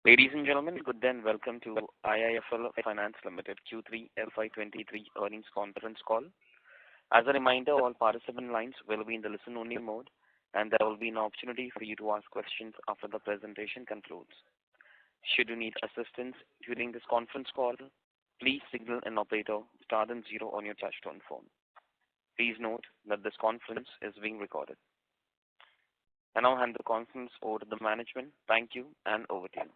Ladies and gentlemen, good day and welcome to IIFL Finance Limited Q3 FY23 earnings conference call. As a reminder, all participant lines will be in the listen-only mode, and there will be an opportunity for you to ask questions after the presentation concludes. Should you need assistance during this conference call, please signal an operator star then 0 on your touchtone phone. Please note that this conference is being recorded. I now hand the conference over to the management. Thank you, and over to you.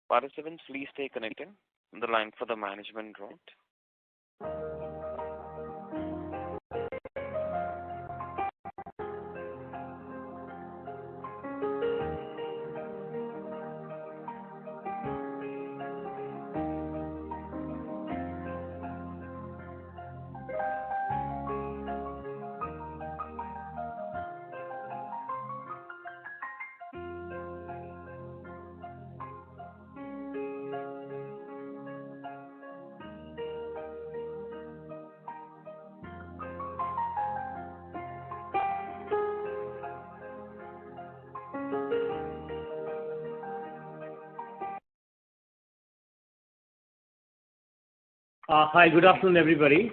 Participants, please stay connected. The line for the management dropped. Hi, good afternoon, everybody.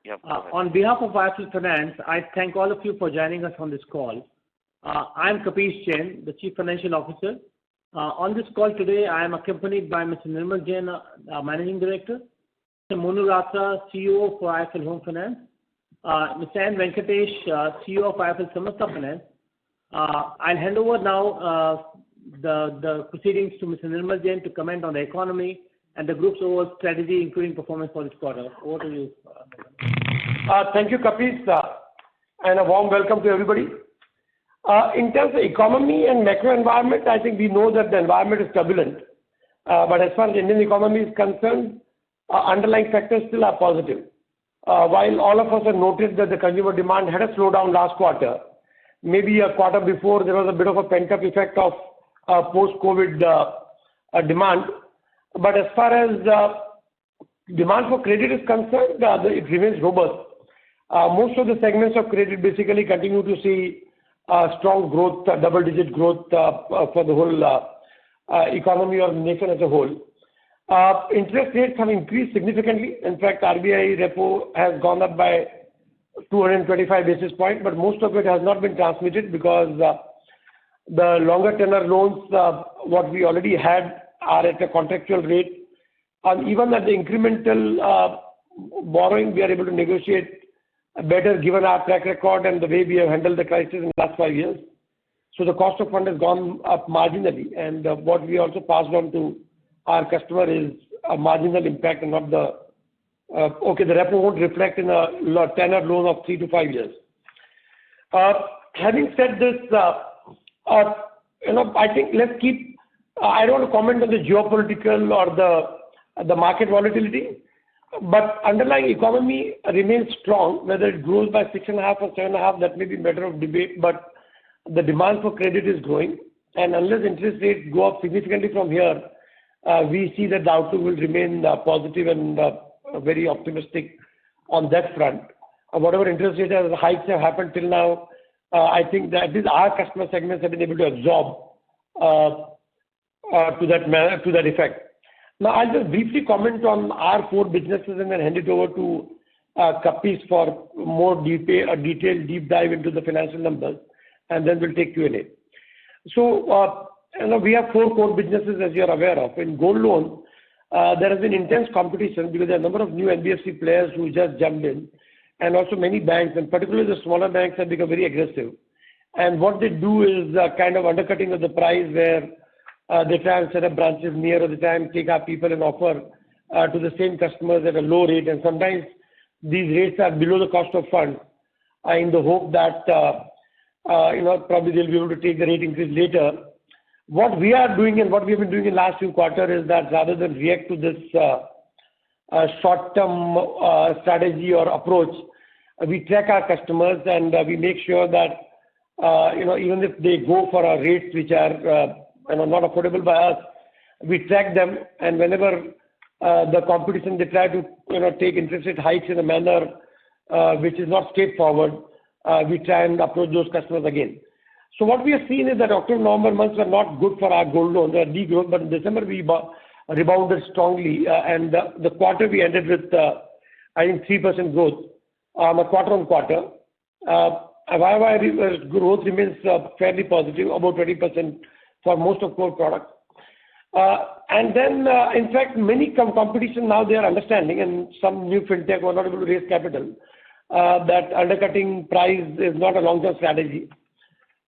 Yep, on behalf of IIFL Finance, I thank all of you for joining us on this call. I'm Kapish Jain, the Chief Financial Officer. On this call today, I am accompanied by Mr. Nirmal Jain, Managing Director, Mr. Monu Ratra, CEO for IIFL Home Finance, Mr. N. Venkatesh, CEO of IIFL Samasta Finance. I'll hand over now the proceedings to Mr. Nirmal Jain to comment on the economy and the group's overall strategy, including performance for this quarter. Over to you. Thank you, Kapish, and a warm welcome to everybody. In terms of economy and macro environment, I think we know that the environment is turbulent. But as far as the Indian economy is concerned, underlying factors still are positive. While all of us have noted that the consumer demand had a slowdown last quarter, maybe a quarter before there was a bit of a pent-up effect of post-COVID demand. But as far as demand for credit is concerned, it remains robust. Most of the segments of credit basically continue to see strong growth, double-digit growth for the whole economy or nation as a whole. Interest rates have increased significantly. In fact, RBI repo has gone up by 225 basis points, but most of it has not been transmitted because the longer tenor loans, what we already had, are at a contractual rate. And even at the incremental borrowing, we are able to negotiate better given our track record and the way we have handled the crisis in the last 5 years. So the cost of fund has gone up marginally, and what we also passed on to our customer is a marginal impact and not the the repo won't reflect in a tenor loan of 3 to 5 years. Having said this, I think let's keep. I don't want to comment on the geopolitical or the market volatility, but underlying economy remains strong. Whether it grows by 6.5 or 7.5, that may be a matter of debate, but the demand for credit is growing. And unless interest rates go up significantly from here, we see that the outlook will remain positive and very optimistic on that front. Whatever interest rate hikes have happened till now, I think that our customer segments have been able to absorb to that effect. Now, I'll just briefly comment on our 4 businesses and then hand it over to Kapish for more detailed deep dive into the financial numbers, and then we'll take Q&A. So, we have 4 core businesses, as you're aware of. In gold loan, there has been intense competition because there are a number of new NBFC players who just jumped in, and also many banks, and particularly the smaller banks, have become very aggressive. And what they do is kind of undercutting of the price, where they try and set up branches near, or they try and take our people and offer to the same customers at a low rate. And sometimes these rates are below the cost of funds in the hope that, probably they'll be able to take the rate increase later. What we are doing and what we have been doing in the last few quarters is that rather than react to this short-term strategy or approach, we track our customers and we make sure that, even if they go for our rates which are not affordable by us, we track them, and whenever the competition, they try to take interest rate hikes in a manner which is not straightforward, we try and approach those customers again. So what we have seen is that October, November months were not good for our gold loans. They are degrowth, but in December we rebounded strongly, and the quarter we ended with, I think, 3% growth on a quarter-on-quarter. YY growth remains fairly positive, about 20% for most of core products. And then, in fact, many competition now they are understanding, and some new fintech were not able to raise capital, that undercutting price is not a long-term strategy.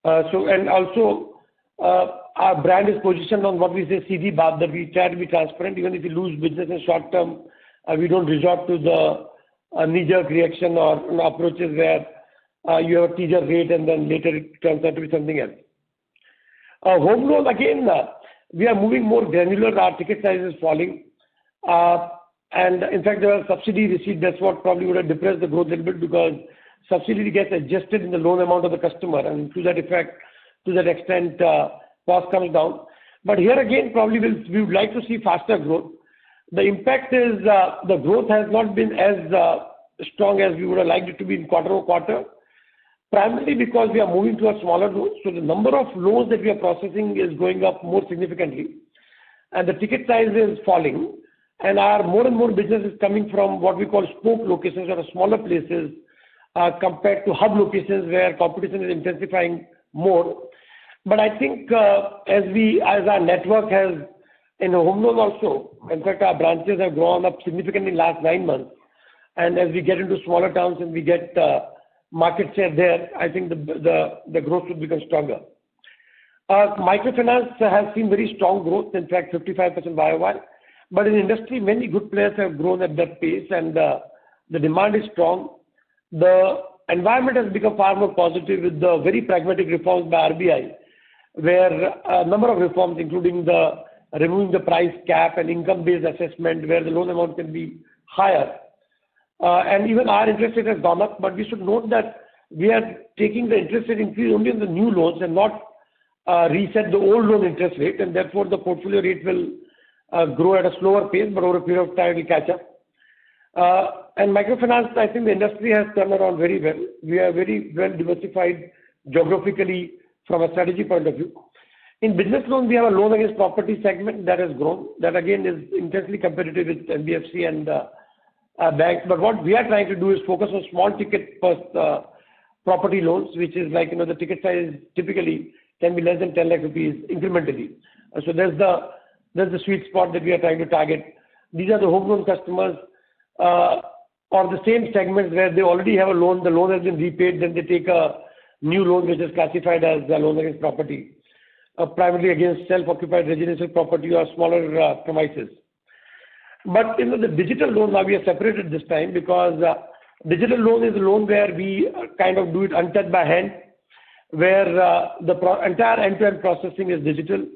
And also, our brand is positioned on what we say CD bar, that we try to be transparent. Even if you lose business in short term, we don't resort to the knee-jerk reaction or approaches where you have a teaser rate and then later it turns out to be something else. Home loan, again, we are moving more granular. Our ticket size is falling. And in fact, there was subsidy receipt. That's what probably would have depressed the growth a little bit, because subsidy gets adjusted in the loan amount of the customer, and to that extent, cost comes down. But here again, probably we would like to see faster growth. The impact is the growth has not been as strong as we would have liked it to be in quarter-over-quarter, primarily because we are moving to a smaller loan. So the number of loans that we are processing is going up more significantly, and the ticket size is falling. And our more and more business is coming from what we call spoke locations, or smaller places, compared to hub locations where competition is intensifying more. But I think as our network has in home loan also, in fact, our branches have grown up significantly in the last 9 months. And as we get into smaller towns and we get market share there, I think the growth will become stronger. Microfinance has seen very strong growth, in fact, 55% YOY. But in the industry, many good players have grown at that pace, and the demand is strong. The environment has become far more positive with the very pragmatic reforms by RBI, where a number of reforms, including removing the price cap and income-based assessment, where the loan amount can be higher. And even our interest rate has gone up, but we should note that we are taking the interest rate increase only on the new loans and not reset the old loan interest rate, and therefore the portfolio rate will grow at a slower pace, but over a period of time it will catch up. And microfinance, I think the industry has turned around very well. We are very well diversified geographically from a strategy point of view. In business loans, we have a loan against property segment that has grown. That again is intensely competitive with NBFC and banks. But what we are trying to do is focus on small ticket property loans, which is like, the ticket size typically can be less than 10 lakh rupees incrementally. So there's the sweet spot that we are trying to target. These are the home loan customers, or the same segments where they already have a loan, the loan has been repaid, then they take a new loan which is classified as a loan against property, primarily against self-occupied residential property or smaller premises. But the digital loan, now we are separated this time, because digital loan is a loan where we kind of do it untouched by hand, where the entire end-to-end processing is digital.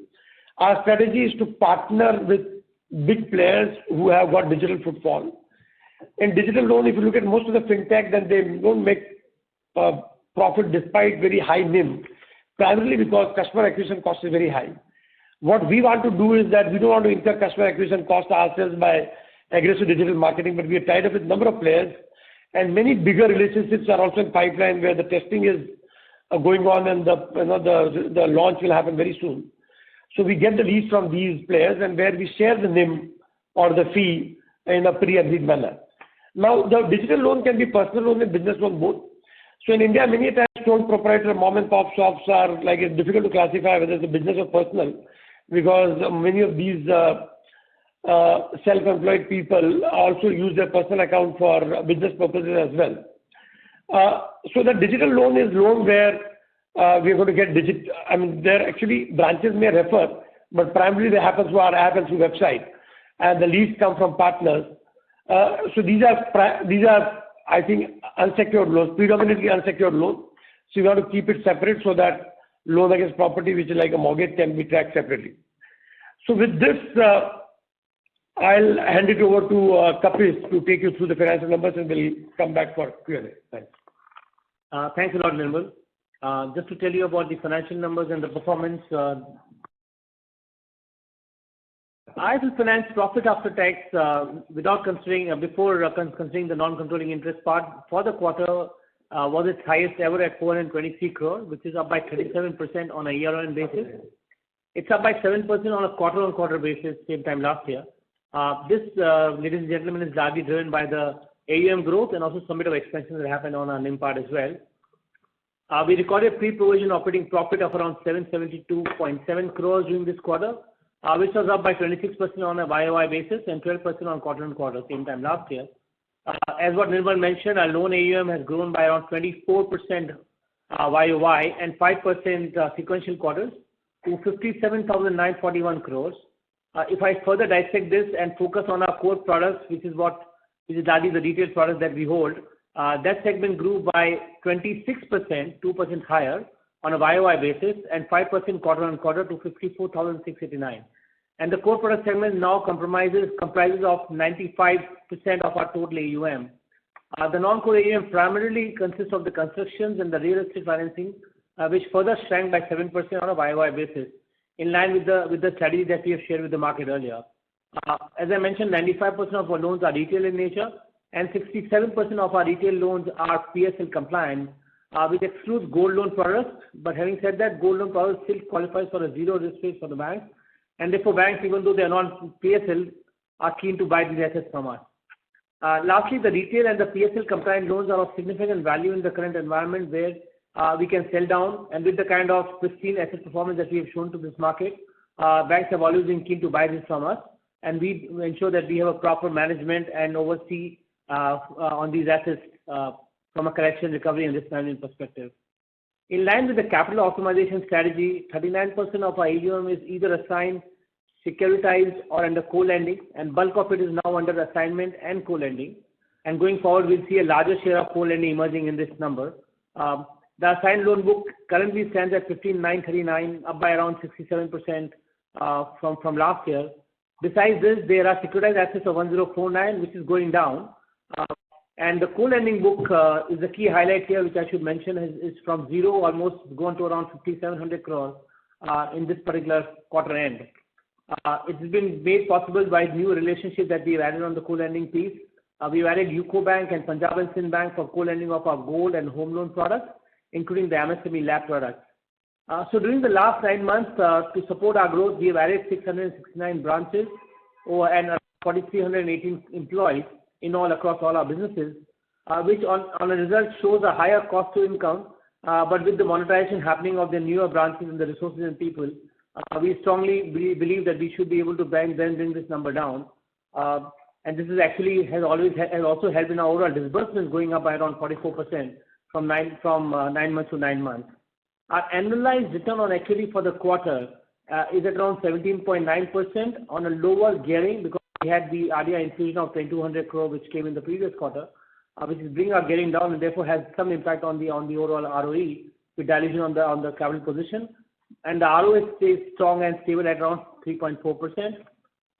Our strategy is to partner with big players who have got digital footfall. In digital loan, if you look at most of the fintech, then they don't make profit despite very high NIM, primarily because customer acquisition cost is very high. What we want to do is that we don't want to incur customer acquisition cost ourselves by aggressive digital marketing, but we are tied up with a number of players, and many bigger relationships are also in pipeline where the testing is going on, and the launch will happen very soon. So we get the leads from these players, and where we share the NIM or the fee in a pre-agreed manner. Now, the digital loan can be personal loan and business loan both. So in India, many times sole proprietor mom and pop shops are like, it's difficult to classify whether it's a business or personal, because many of these self-employed people also use their personal account for business purposes as well. So the digital loan is loan where we are going to get there actually branches may refer, but primarily they happen through our app and through website, and the leads come from partners. So these are I think unsecured loans, predominantly unsecured loans. So you have to keep it separate so that loan against property, which is like a mortgage, can be tracked separately. So with this, I'll hand it over to Kapil to take you through the financial numbers, and we'll come back for Q&A. Thanks. Thanks a lot, Nirmal. Just to tell you about the financial numbers and the performance. IIFL Finance profit after tax, considering the non-controlling interest part for the quarter, was its highest ever at 423 crore, which is up by 37% on a year-on-year basis. It's up by 7% on a quarter-on-quarter basis, same time last year. This, ladies and gentlemen, is largely driven by the AUM growth and also some bit of expansion that happened on our NIM part as well. We recorded pre-provision operating profit of around 772.7 crores during this quarter, which was up by 26% on a YOY basis and 12% on quarter-on-quarter, same time last year. As what Nirmal mentioned, our loan AUM has grown by around 24% YOY and 5% sequential quarters to 57,941 crores. If I further dissect this and focus on our core products, which is largely the retail products that we hold, that segment grew by 26%, 2% higher on a YOY basis and 5% quarter-on-quarter to 54,689. And the core product segment now comprises of 95% of our total AUM. The non-core AUM primarily consists of the constructions and the real estate financing, which further shrank by 7% on a YOY basis, in line with the strategy that we have shared with the market earlier. As I mentioned, 95% of our loans are retail in nature, and 67% of our retail loans are PSL compliant, which excludes gold loan products. But having said that, gold loan products still qualifies for a zero risk rate for the banks, and therefore banks, even though they are not PSL, are keen to buy these assets from us. Lastly, the retail and the PSL compliant loans are of significant value in the current environment where we can sell down, and with the kind of pristine asset performance that we have shown to this market, banks have always been keen to buy this from us, and we ensure that we have a proper management and oversee on these assets from a collection, recovery and risk management perspective. In line with the capital optimization strategy, 39% of our AUM is either assigned, securitized or under co-lending, and bulk of it is now under assignment and co-lending. And going forward, we'll see a larger share of co-lending emerging in this number. The assigned loan book currently stands at 15,939, up by around 67% from last year. Besides this, there are securitized assets of 1049, which is going down. And the co-lending book is the key highlight here, which I should mention is from zero almost gone to around 5,700 crores in this particular quarter end. It has been made possible by new relationship that we've added on the co-lending piece. We've added UCO Bank and Punjab and Sind Bank for co-lending of our gold and home loan products, including the MSME LAP products. So during the last 9 months, to support our growth, we have added 669 branches and 4,318 employees in all across all our businesses, which on a result shows a higher cost to income, but with the monetization happening of the newer branches and the resources and people, we strongly believe that we should be able to bring this number down. And this is actually has also helped in our overall disbursements going up by around 44% from 9 months to 9 months. Our annualized return on equity for the quarter is at around 17.9% on a lower gearing because we had the RDI infusion of 2,200 crore which came in the previous quarter, which is bringing our gearing down and therefore has some impact on the overall ROE with dilution on the capital position. And the ROA stays strong and stable at around 3.4%.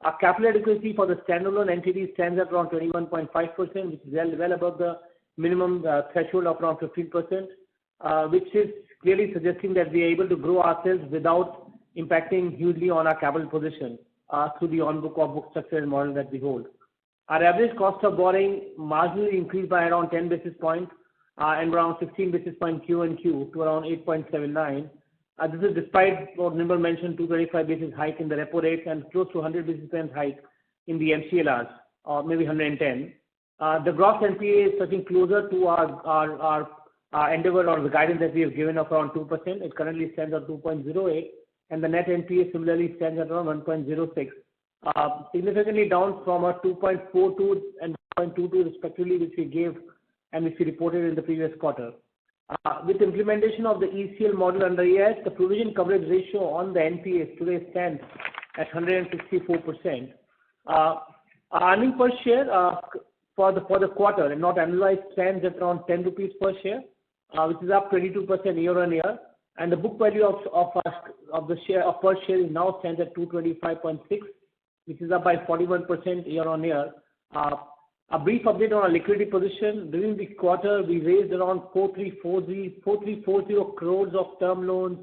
Our capital adequacy for the standalone entity stands at around 21.5%, which is well above the minimum threshold of around 15%, which is clearly suggesting that we are able to grow ourselves without impacting hugely on our capital position through the on-book off-book structure and model that we hold. Our average cost of borrowing marginally increased by around 10 basis points and around 16 basis points Q and Q to around 8.79. This is despite what Nirmal mentioned, 225 basis hike in the repo rate and close to 100 basis points hike in the MCLRs, or maybe 110. The gross NPA is touching closer to our endeavor or the guidance that we have given of around 2%. It currently stands at 2.08, and the net NPA similarly stands at around 1.06, significantly down from a 2.42 and 1.22 respectively, which we gave and which we reported in the previous quarter. With implementation of the ECL model under EIS, the provision coverage ratio on the NPAs today stands at 164%. Earning per share for the quarter and not annualized stands at around 10 rupees per share, which is up 22% year on year. And the book value of the share of per share is now stands at 225.6, which is up by 41% year on year. A brief update on our liquidity position. During the quarter, we raised around 4,340 crores of term loans,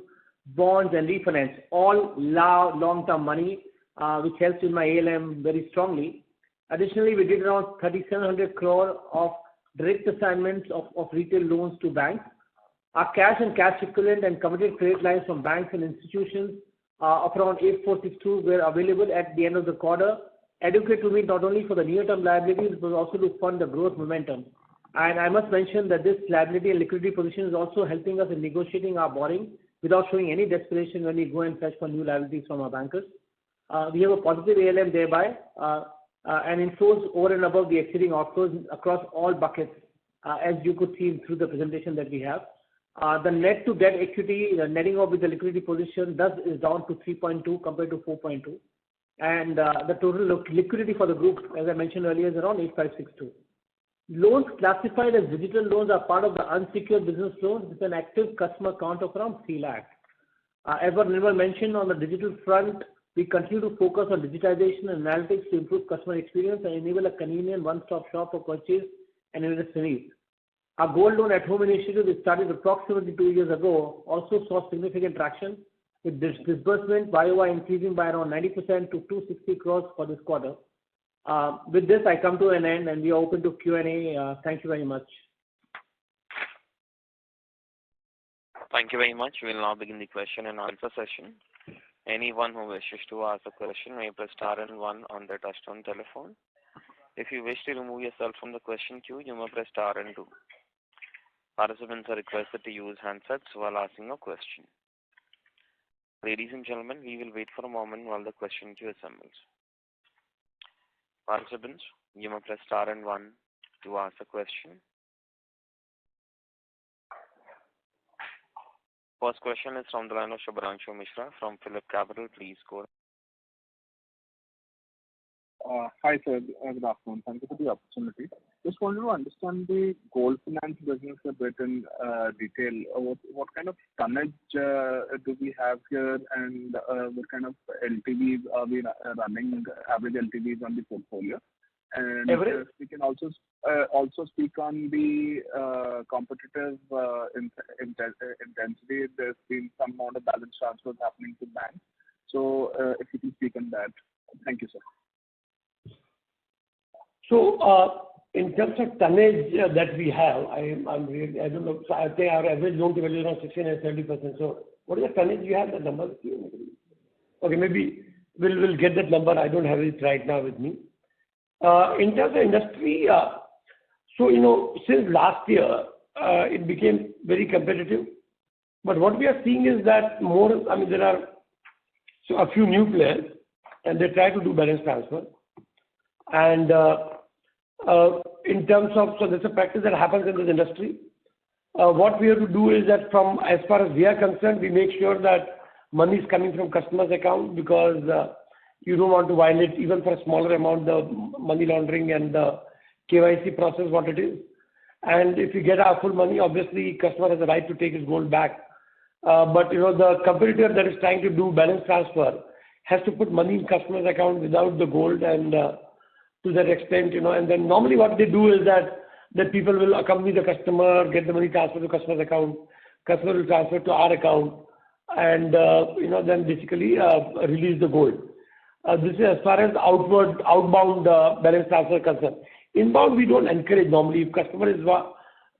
bonds and refinance, all long-term money, which helps in my ALM very strongly. Additionally, we did around 3,700 crore of direct assignments of retail loans to banks. Our cash and cash equivalent and committed credit lines from banks and institutions of around 8,462 were available at the end of the quarter, adequate to meet not only for the near-term liabilities but also to fund the growth momentum. And I must mention that this liability and liquidity position is also helping us in negotiating our borrowing without showing any desperation when we go and fetch for new liabilities from our bankers. We have a positive ALM thereby, and inflows over and above the exceeding outflows across all buckets, as you could see through the presentation that we have. The net to debt equity, the netting off with the liquidity position, is down to 3.2 compared to 4.2. And the total liquidity for the group, as I mentioned earlier, is around 8,562. Loans classified as digital loans are part of the unsecured business loans with an active customer count of around 3 lakh. As what Nirmal mentioned, on the digital front, we continue to focus on digitization and analytics to improve customer experience and enable a convenient one-stop shop for purchase and investment needs. Our gold loan at home initiative, which started approximately 2 years ago, also saw significant traction, with disbursement YOY increasing by around 90% to 260 crores for this quarter. With this, I come to an end and we are open to Q&A. Thank you very much. Thank you very much. We will now begin the question and answer session. Anyone who wishes to ask a question may press star and one on their touchtone telephone. If you wish to remove yourself from the question queue, you may press star and two. Participants are requested to use handsets while asking a question. Ladies and gentlemen, we will wait for a moment while the question queue assembles. Participants, you may press star and one to ask a question. First question is from the line of Shubhranshu Mishra from Phillip Capital. Please go ahead. Hi, sir. Good afternoon. Thank you for the opportunity. Just wanted to understand the gold finance business a bit in detail. What kind of tonnage do we have here, and what kind of LTVs are we running, average LTVs on the portfolio? And Average? we can also speak on the competitive intensity. There's been some amount of balance transfers happening to banks. So if you can speak on that. Thank you, sir. So, in terms of tonnage that we have, I don't know. So I think our average loan to value is around 16 and 70%. So, what is the tonnage you have? The number? Okay, maybe we'll get that number. I don't have it right now with me. In terms of industry, so since last year, it became very competitive. But what we are seeing is that there are a few new players, and they try to do balance transfer. And in terms of, so there's a practice that happens in this industry. What we have to do is that as far as we are concerned, we make sure that money is coming from customers' account, because you don't want to violate, even for a smaller amount, the money laundering and the KYC process, what it is. And if you get our full money, obviously customer has the right to take his gold back. But the competitor that is trying to do balance transfer has to put money in customer's account without the gold, and to that extent, and then normally what they do is that people will accompany the customer, get the money transferred to customer's account, customer will transfer to our account, and then basically release the gold. This is as far as outbound balance transfer is concerned. Inbound, we don't encourage normally if customer is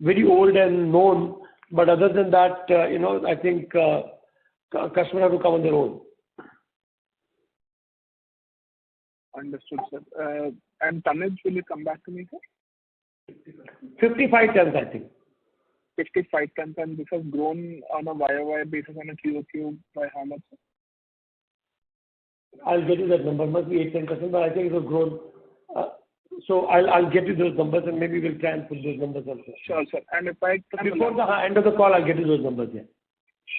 very old and known, but other than that, I think customer have to come on their own. Understood, sir. And tonnage, will you come back to me, sir? 55 tons, I think. 55 tons, and this has grown on a YOY basis and a QOQ by how much, sir? I'll get you that number. Must be 8-10%, but I think it has grown. So I'll get you those numbers, and maybe we'll try and put those numbers also. Sure, sir. And if I before the end of the call, I'll get you those numbers. Yeah.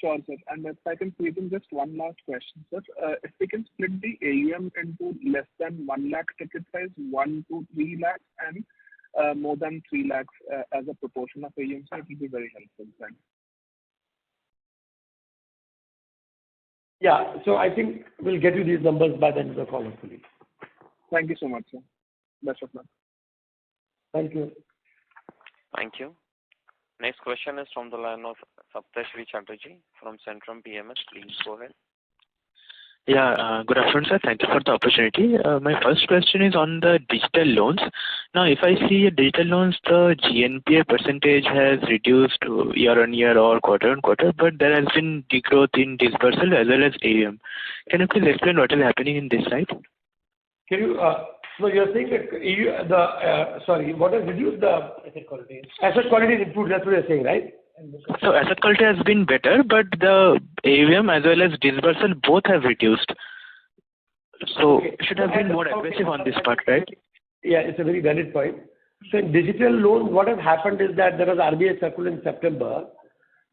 Sure, sir. And if I can please in just one last question, sir. If we can split the AUM into less than 1 lakh ticket size, 1 to 3 lakhs, and more than 3 lakhs as a proportion of AUM, sir, it will be very helpful. Thanks. Yeah. So I think we'll get you these numbers by the end of the call, hopefully. Thank you so much, sir. Best of luck. Thank you. Thank you. Next question is from the line of Saptarshee Chatterjee from Centrum PMS. Please go ahead. Good afternoon, sir. Thank you for the opportunity. My first question is on the digital loans. Now, if I see digital loans, the GNPA percentage has reduced year-on-year or quarter-on-quarter, but there has been degrowth in disbursal as well as AUM. Can you please explain what is happening in this side? Can you, so you're saying that what has reduced the asset quality? Asset quality is improved, that's what you're saying, right? So asset quality has been better, but the AUM as well as disbursal both have reduced. So should have been more aggressive on this part, right? Yeah, it's a very valid point. So in digital loans, what has happened is that there was RBI circular in September,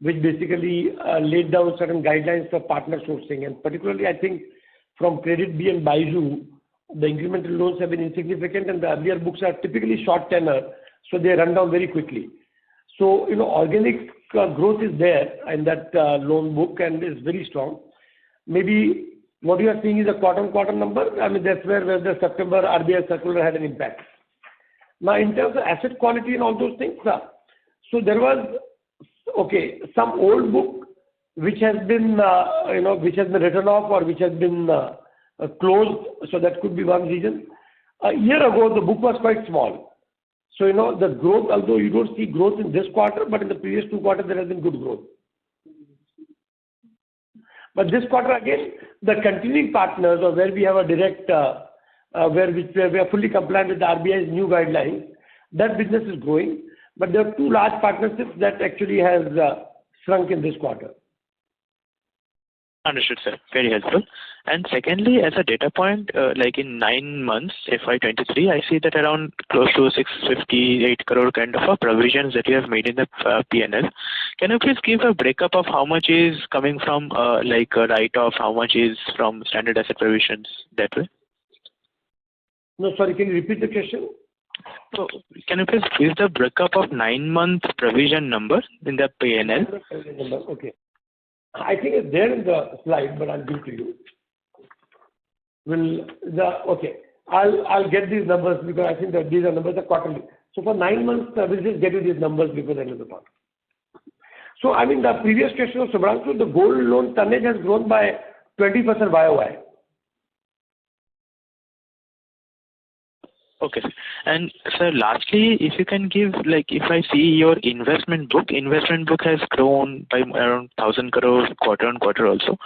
which basically laid down certain guidelines for partner sourcing, and particularly I think from Credit B and Baiju, the incremental loans have been insignificant, and the earlier books are typically short tenor, so they run down very quickly. So, organic growth is there in that loan book and is very strong. Maybe what you are seeing is a quarter-on-quarter number. I mean, that's where the September RBI circular had an impact. Now, in terms of asset quality and all those things, so there was, some old book which has been, which has been written off or which has been closed, so that could be one reason. A year ago, the book was quite small. So, the growth, although you don't see growth in this quarter, but in the previous 2 quarters, there has been good growth. But this quarter, again, the continuing partners or where we have a direct, where we are fully compliant with the RBI's new guidelines, that business is growing. But there are 2 large partnerships that actually has shrunk in this quarter. Understood, sir. Very helpful. And secondly, as a data point, like in 9 months, FY23, I see that around close to 658 crore kind of a provisions that you have made in the P&L. Can you please give a breakup of how much is coming from like a write-off, how much is from standard asset provisions that way? No, sorry, can you repeat the question? So, can you please give the breakup of 9-month provision number in the P&L? Okay. I think it's there in the slide, but I'll give it to you. I'll get these numbers because I think that these are numbers are quarterly. So for 9 months, we'll just get you these numbers before the end of the month. So I mean, the previous question of Subhranshu, the gold loan tonnage has grown by 20% YOY. Okay. And sir, lastly, if you can give, like, if I see your investment book has grown by around 1,000 crore quarter on quarter also.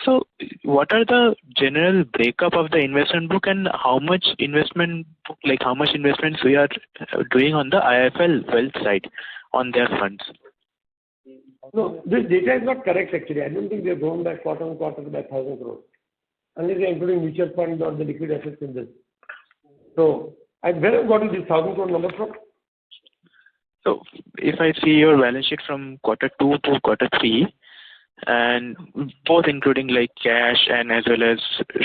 So what are the general breakup of the investment book and how much investment book, like how much investments we are doing on the IIFL wealth side on their funds? No, this data is not correct actually. I don't think they have grown by quarter on quarter by 1,000 crore. Unless they are including mutual funds or the liquid assets in this. So, and where have you got this 1,000 crore number from? So, if I see your balance sheet from quarter 2 to quarter 3, and both including like cash and as well as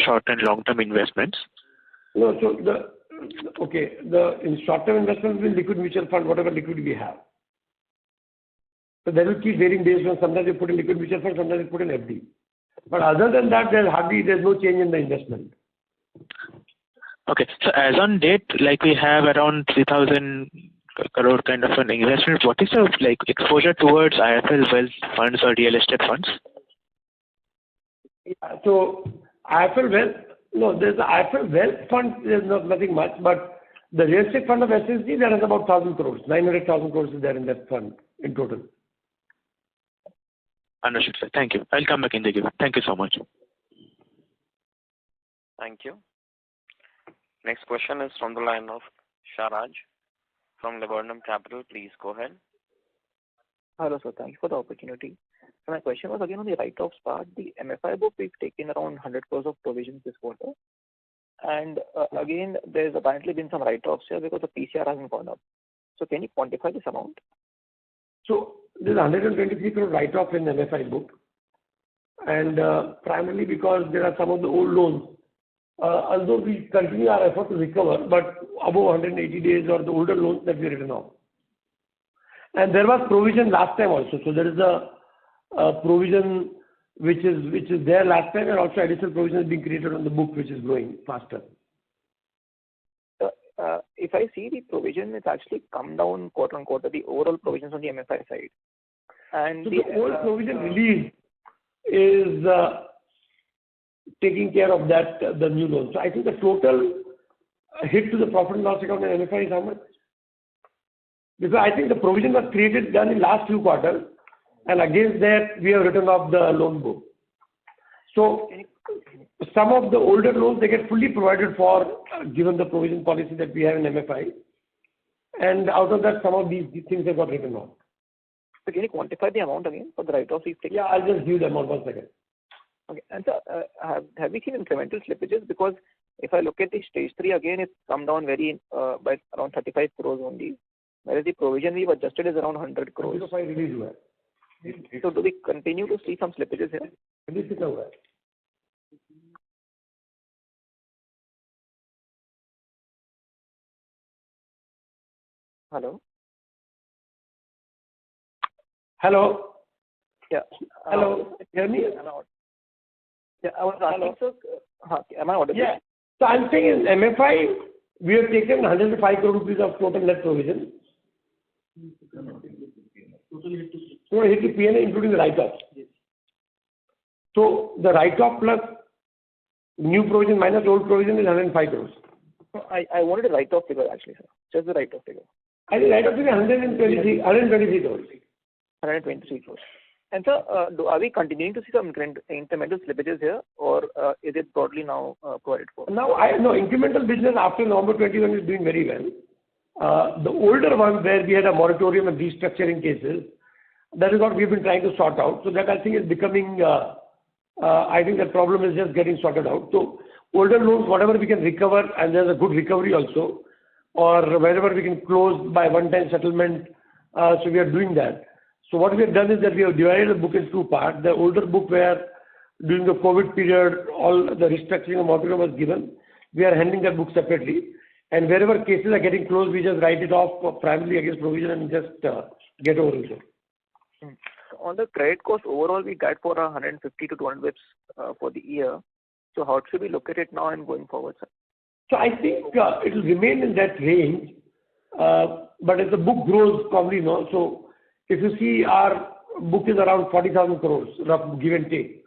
short and long term investments. No, so in short term investments in liquid mutual fund, whatever liquid we have. So that will keep varying based on sometimes you put in liquid mutual fund, sometimes you put in FD. But other than that, there's no change in the investment. Okay. So as on date, like we have around 3,000 crore kind of an investment. What is the like exposure towards IIFL wealth funds or real estate funds? So IIFL wealth, no, there's the IIFL wealth fund. There's nothing much, but the real estate fund of SSG there is about 1,000 crores, 900,000 crores is there in that fund in total. Understood, sir. Thank you. I'll come back in the queue. Thank you so much. Thank you. Next question is from the line of Sharaj from Laburnum Capital. Please go ahead. Hello, sir. Thank you for the opportunity. So my question was again on the write-offs part. The MFI book, we've taken around 100 crores of provisions this quarter. And again, there's apparently been some write-offs here because the PCR hasn't gone up. So can you quantify this amount? So there's 123 crore write-off in the MFI book. And primarily because there are some of the old loans. Although we continue our effort to recover, but above 180 days or the older loans that we written off. And there was provision last time also. So there is a provision which is there last time, and also additional provision is being created on the book, which is growing faster. If I see the provision, it's actually come down quarter on quarter, the overall provisions on the MFI side. And so the old provision release is taking care of that, the new loan. So I think the total hit to the profit and loss account in MFI is how much? Because I think the provision was done in last few quarters, and against that we have written off the loan book. So some of the older loans, they get fully provided for, given the provision policy that we have in MFI. And out of that, some of these things have got written off. So can you quantify the amount again for the write-offs we've taken? Yeah, I'll just give the amount 1 second. Okay. And so, have we seen incremental slippages? Because if I look at the stage 3 again, it's come down by around 35 crores only, whereas the provision we've adjusted is around 100 crores. So do we continue to see some slippages here? Hello? Hello? Yeah. Hello? Hear me? Yeah, I was asking, sir, am I audible? Yeah. So I'm saying in MFI, we have taken 105 crore rupees of total net provision. Total hit to P&L including the write-off. Yes. So the write-off plus new provision minus old provision is 105 crores. No, I wanted a write-off figure actually, sir. Just the write-off figure. I think write-off figure 123 crores. 123 crores. And sir, are we continuing to see some incremental slippages here, or is it broadly now provided for? Now, incremental business after November 21 is doing very well. The older ones where we had a moratorium and restructuring cases, that is what we've been trying to sort out. So that I think is becoming, I think that problem is just getting sorted out. So older loans, whatever we can recover, and there's a good recovery also, or wherever we can close by one-time settlement, so we are doing that. So what we have done is that we have divided the book in two parts. The older book where during the COVID period, all the restructuring of moratorium was given, we are handling that book separately. And wherever cases are getting closed, we just write it off primarily against provision and just get over it. On the credit cost overall, we guide for 150 to 200 bips for the year. So how should we look at it now and going forward, sir? So I think it will remain in that range, but as the book grows, probably no. So if you see our book is around 40,000 crores, rough give and take.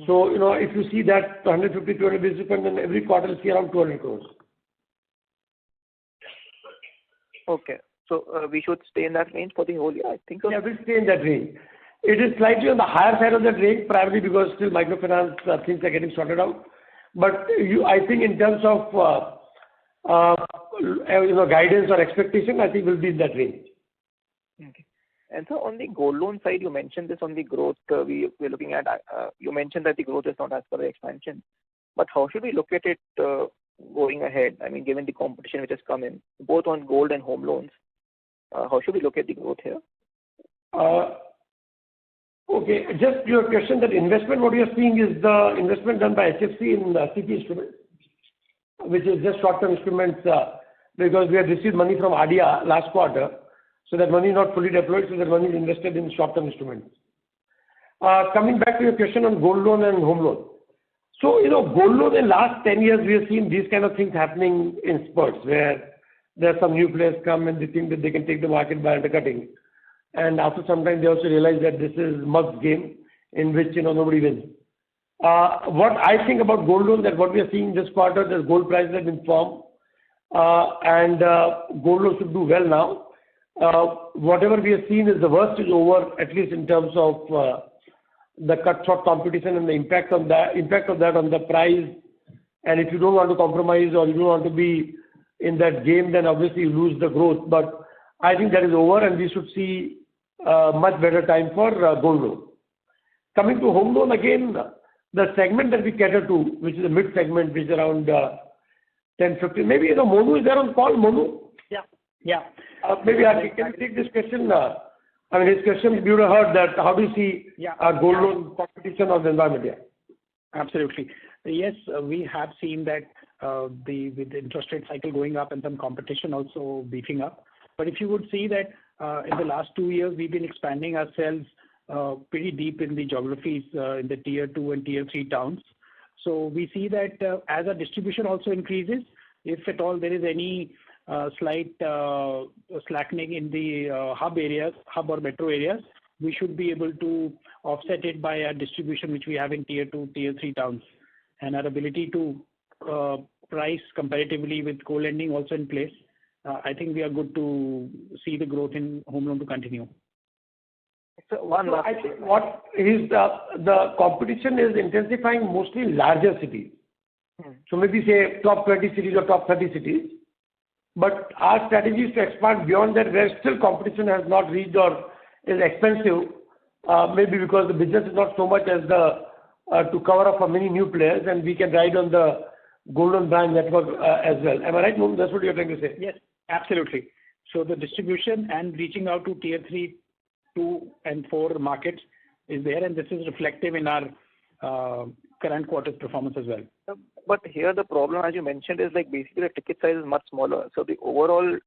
So, if you see that 150, 200 basis points, then every quarter you see around 200 crores. Okay. So we should stay in that range for the whole year, I think so? Yeah, we'll stay in that range. It is slightly on the higher side of that range, primarily because still microfinance things are getting sorted out. But I think in terms of guidance or expectation, I think we'll be in that range. Okay. And so on the gold loan side, you mentioned this on the growth we're looking at. You mentioned that the growth is not as per the expansion. But how should we look at it going ahead? I mean, given the competition which has come in, both on gold and home loans, how should we look at the growth here? Okay, just your question that investment, what you are seeing is the investment done by HFC in CP instruments, which is just short-term instruments because we had received money from ADIA last quarter. So that money is not fully deployed, so that money is invested in short-term instruments. Coming back to your question on gold loan and home loan. So, gold loan in last 10 years, we have seen these kind of things happening in spurts where there are some new players come and they think that they can take the market by undercutting. And after some time, they also realize that this is mug's game in which, nobody wins. What I think about gold loan, that what we are seeing this quarter, the gold prices have been firm and gold loan should do well now. Whatever we have seen is the worst is over, at least in terms of the cut-short competition and the impact of that on the price. And if you don't want to compromise or you don't want to be in that game, then obviously you lose the growth. But I think that is over, and we should see much better time for gold loan. Coming to home loan again, the segment that we cater to, which is a mid segment, which is around 10, 15. Maybe Monu is there on call. Monu. Yeah. Maybe can you take this question? His question, you would have heard that how do you see gold loan competition of the environment here? Absolutely. Yes, we have seen that with the interest rate cycle going up and some competition also beefing up. But if you would see that in the last 2 years, we've been expanding ourselves pretty deep in the geographies in the tier 2 and tier 3 towns. So we see that as our distribution also increases, if at all there is any slight slackening in the hub or metro areas, we should be able to offset it by our distribution which we have in tier 2, tier 3 towns. and our ability to price comparatively with co-lending also in place, I think we are good to see the growth in home loan to continue. So I think what is the competition is intensifying mostly in larger cities. So maybe say top 20 cities or top 30 cities. But our strategy is to expand beyond that, where still competition has not reached or is expensive, maybe because the business is not so much as to cover up for many new players, and we can ride on the golden brand network as well. Am I right, Mohan? That's what you're trying to say? Yes, absolutely. So the distribution and reaching out to tier 3, 2 and 4 markets is there, and this is reflective in our current quarter's performance as well. But here the problem, as you mentioned, is like basically the ticket size is much smaller. So the overall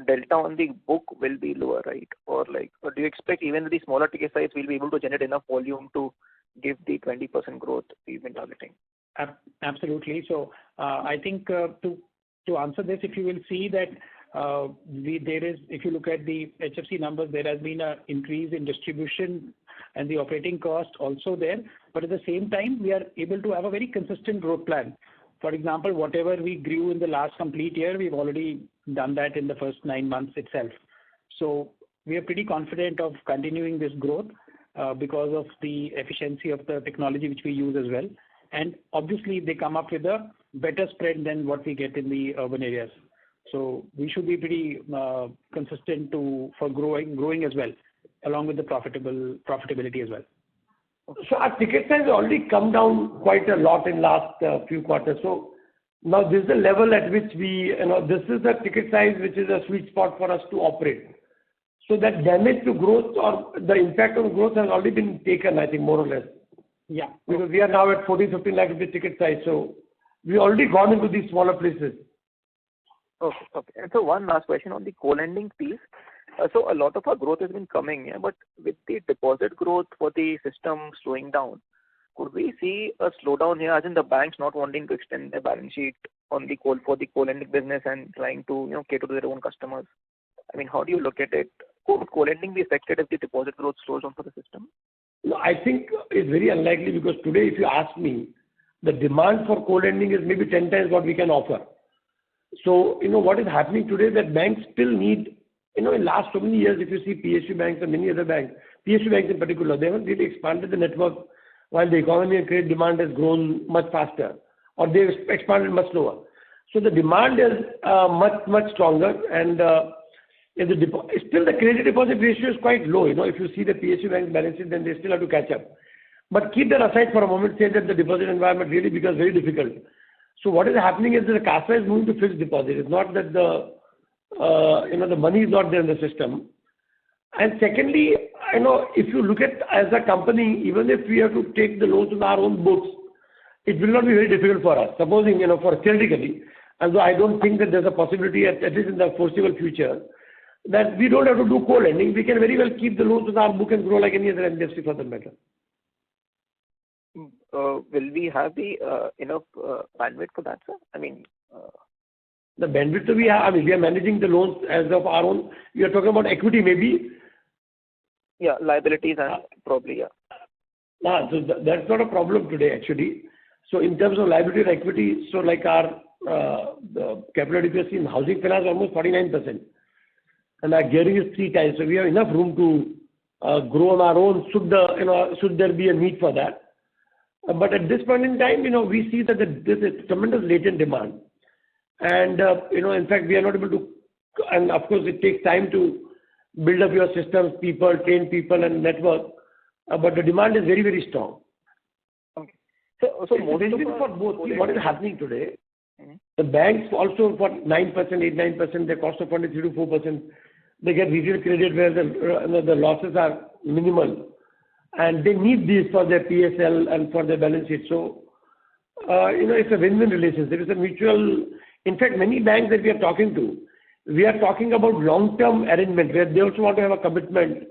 delta on the book will be lower, right? Or do you expect even the smaller ticket size will be able to generate enough volume to give the 20% growth we've been targeting? Absolutely. So I think to answer this, if you will see that if you look at the HFC numbers, there has been an increase in distribution and the operating cost also there. But at the same time, we are able to have a very consistent growth plan. For example, whatever we grew in the last complete year, we've already done that in the first 9 months itself. So we are pretty confident of continuing this growth because of the efficiency of the technology which we use as well. And obviously, they come up with a better spread than what we get in the urban areas. So we should be pretty consistent for growing as well, along with the profitability as well. So our ticket size has already come down quite a lot in last few quarters. So now this is the level at which this is the ticket size which is a sweet spot for us to operate. So that damage to growth or the impact on growth has already been taken, I think, more or less. Yeah. Because we are now at 14-15 lakh rupees ticket size. So we already gone into these smaller places. Okay. And so one last question on the co-lending piece. So a lot of our growth has been coming, but with the deposit growth for the system slowing down, could we see a slowdown here, as in the banks not wanting to extend their balance sheet on the for the co-lending business and trying to cater to their own customers? I mean, how do you look at it? Could co-lending be affected if the deposit growth slows down for the system? No, I think it's very unlikely, because today, if you ask me, the demand for co-lending is maybe 10 times what we can offer. So, what is happening today is that banks still need, in last so many years, if you see PSU banks and many other banks, PSU banks in particular, they haven't really expanded the network while the economy and credit demand has grown much faster, or they've expanded much slower. So the demand is much stronger, and still the credit deposit ratio is quite low. If you see the PSU banks balance sheet, then they still have to catch up. But keep that aside for a moment, say that the deposit environment really becomes very difficult. So what is happening is that the CASA is moving to fixed deposit. It's not that the money is not there in the system. And secondly, if you look at as a company, even if we have to take the loans on our own books, it will not be very difficult for us. Supposing, for theoretically, although I don't think that there's a possibility, at least in the foreseeable future, that we don't have to do co-lending. We can very well keep the loans on our book and grow like any other NBFC for that matter. Will we have the enough bandwidth for that, sir? I mean, the bandwidth we have, we are managing the loans as of our own. We are talking about equity maybe. Yeah, liabilities and probably, yeah. So that's not a problem today, actually. So in terms of liability and equity, so like our the capital adequacy in housing finance almost 49%. And our gearing is 3 times. So we have enough room to grow on our own should there be a need for that. But at this point in time, we see that there is tremendous latent demand. And, in fact, we are not able to, and of course, it takes time to build up your systems, people, train people and network. But the demand is very, very strong. Okay. So most for both. See, what is happening today, the banks also for 9%, 8-9%, their cost of fund is 3-4%. They get retail credit where the losses are minimal. And they need these for their PSL and for their balance sheet. So, it's a win-win relationship. It's a mutual. In fact, many banks that we are talking to, we are talking about long-term arrangement where they also want to have a commitment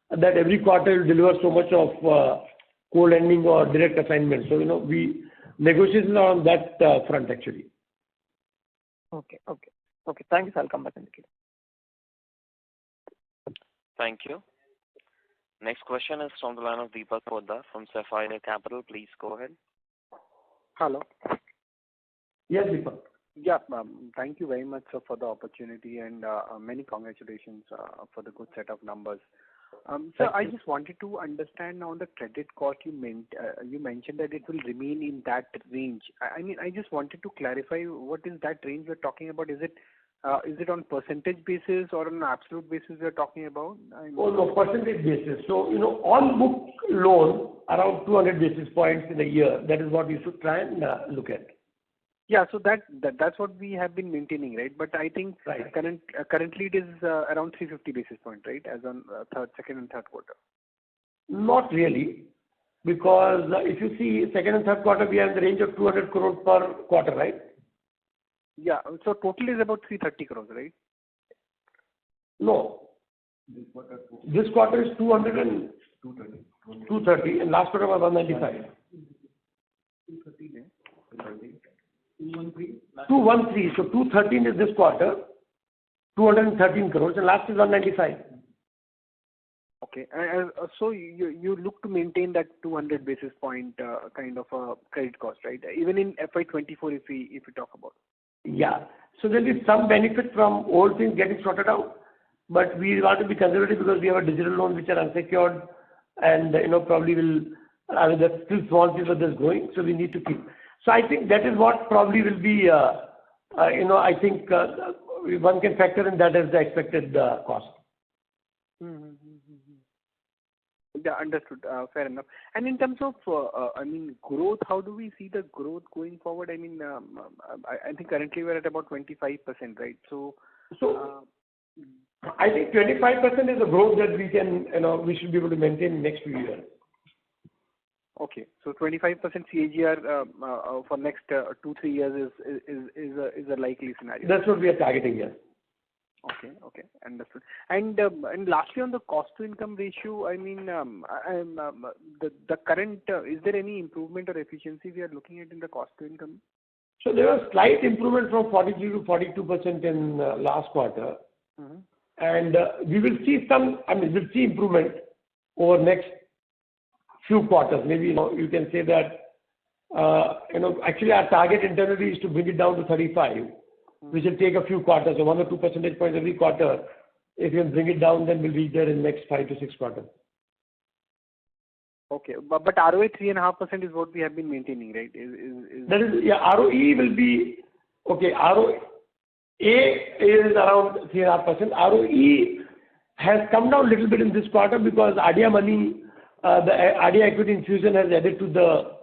that every quarter will deliver so much of co-lending or direct assignment. So, we negotiations are on that front actually. Okay. Thank you, sir. I'll come back in the queue. Thank you. Next question is from the line of Deepak Poddar from Sapphire Capital. Please go ahead. Hello. Yes, Deepak. Yeah, thank you very much, sir, for the opportunity, and many congratulations for the good set of numbers. Sir, I just wanted to understand on the credit cost you mentioned that it will remain in that range. I mean, I just wanted to clarify what is that range we're talking about. Is it on percentage basis or on an absolute basis we're talking about? Oh, no, percentage basis. So, on book loan, around 200 basis points in a year, that is what you should try and look at. Yeah, so that's what we have been maintaining, right? But I think currently it is around 350 basis point, right, as on second and third quarter. Not really, because if you see second and third quarter, we are in the range of 200 crore per quarter, right? Yeah, so total is about 330 crores, right? No. This quarter is 230, and last quarter was 195. 213. So 213 is this quarter, 213 crores, and last is 195. Okay, so you look to maintain that 200 basis point kind of a credit cost, right? Even in FY24, if we talk about. Yeah. So there is some benefit from old things getting sorted out, but we want to be conservative because we have a digital loan which are unsecured, and probably there's still small things that is growing, so we need to keep. So I think that is what probably will be, I think one can factor in that as the expected cost. Yeah, understood. Fair enough. And in terms of, growth, how do we see the growth going forward? I mean, I think currently we're at about 25%, right? So I think 25% is the growth that we can, we should be able to maintain in the next few years. Okay, so 25% CAGR for next 2-3 years is a likely scenario. That's what we are targeting, yes. Okay, understood. And lastly, on the cost to income ratio, I mean, the current is there any improvement or efficiency we are looking at in the cost to income? So there was slight improvement from 43 to 42% in last quarter, and we will see we'll see improvement over next few quarters. Maybe you can say that actually our target internally is to bring it down to 35. Which will take a few quarters, so 1 or 2 percentage points every quarter. If you bring it down, then we'll reach there in the next 5 to 6 quarters. Okay, but ROA 3.5% is what we have been maintaining, right? That is, yeah, ROE will be, okay, ROA is around 3.5%. ROE has come down a little bit in this quarter because ADIA money, the ADIA equity infusion has added to the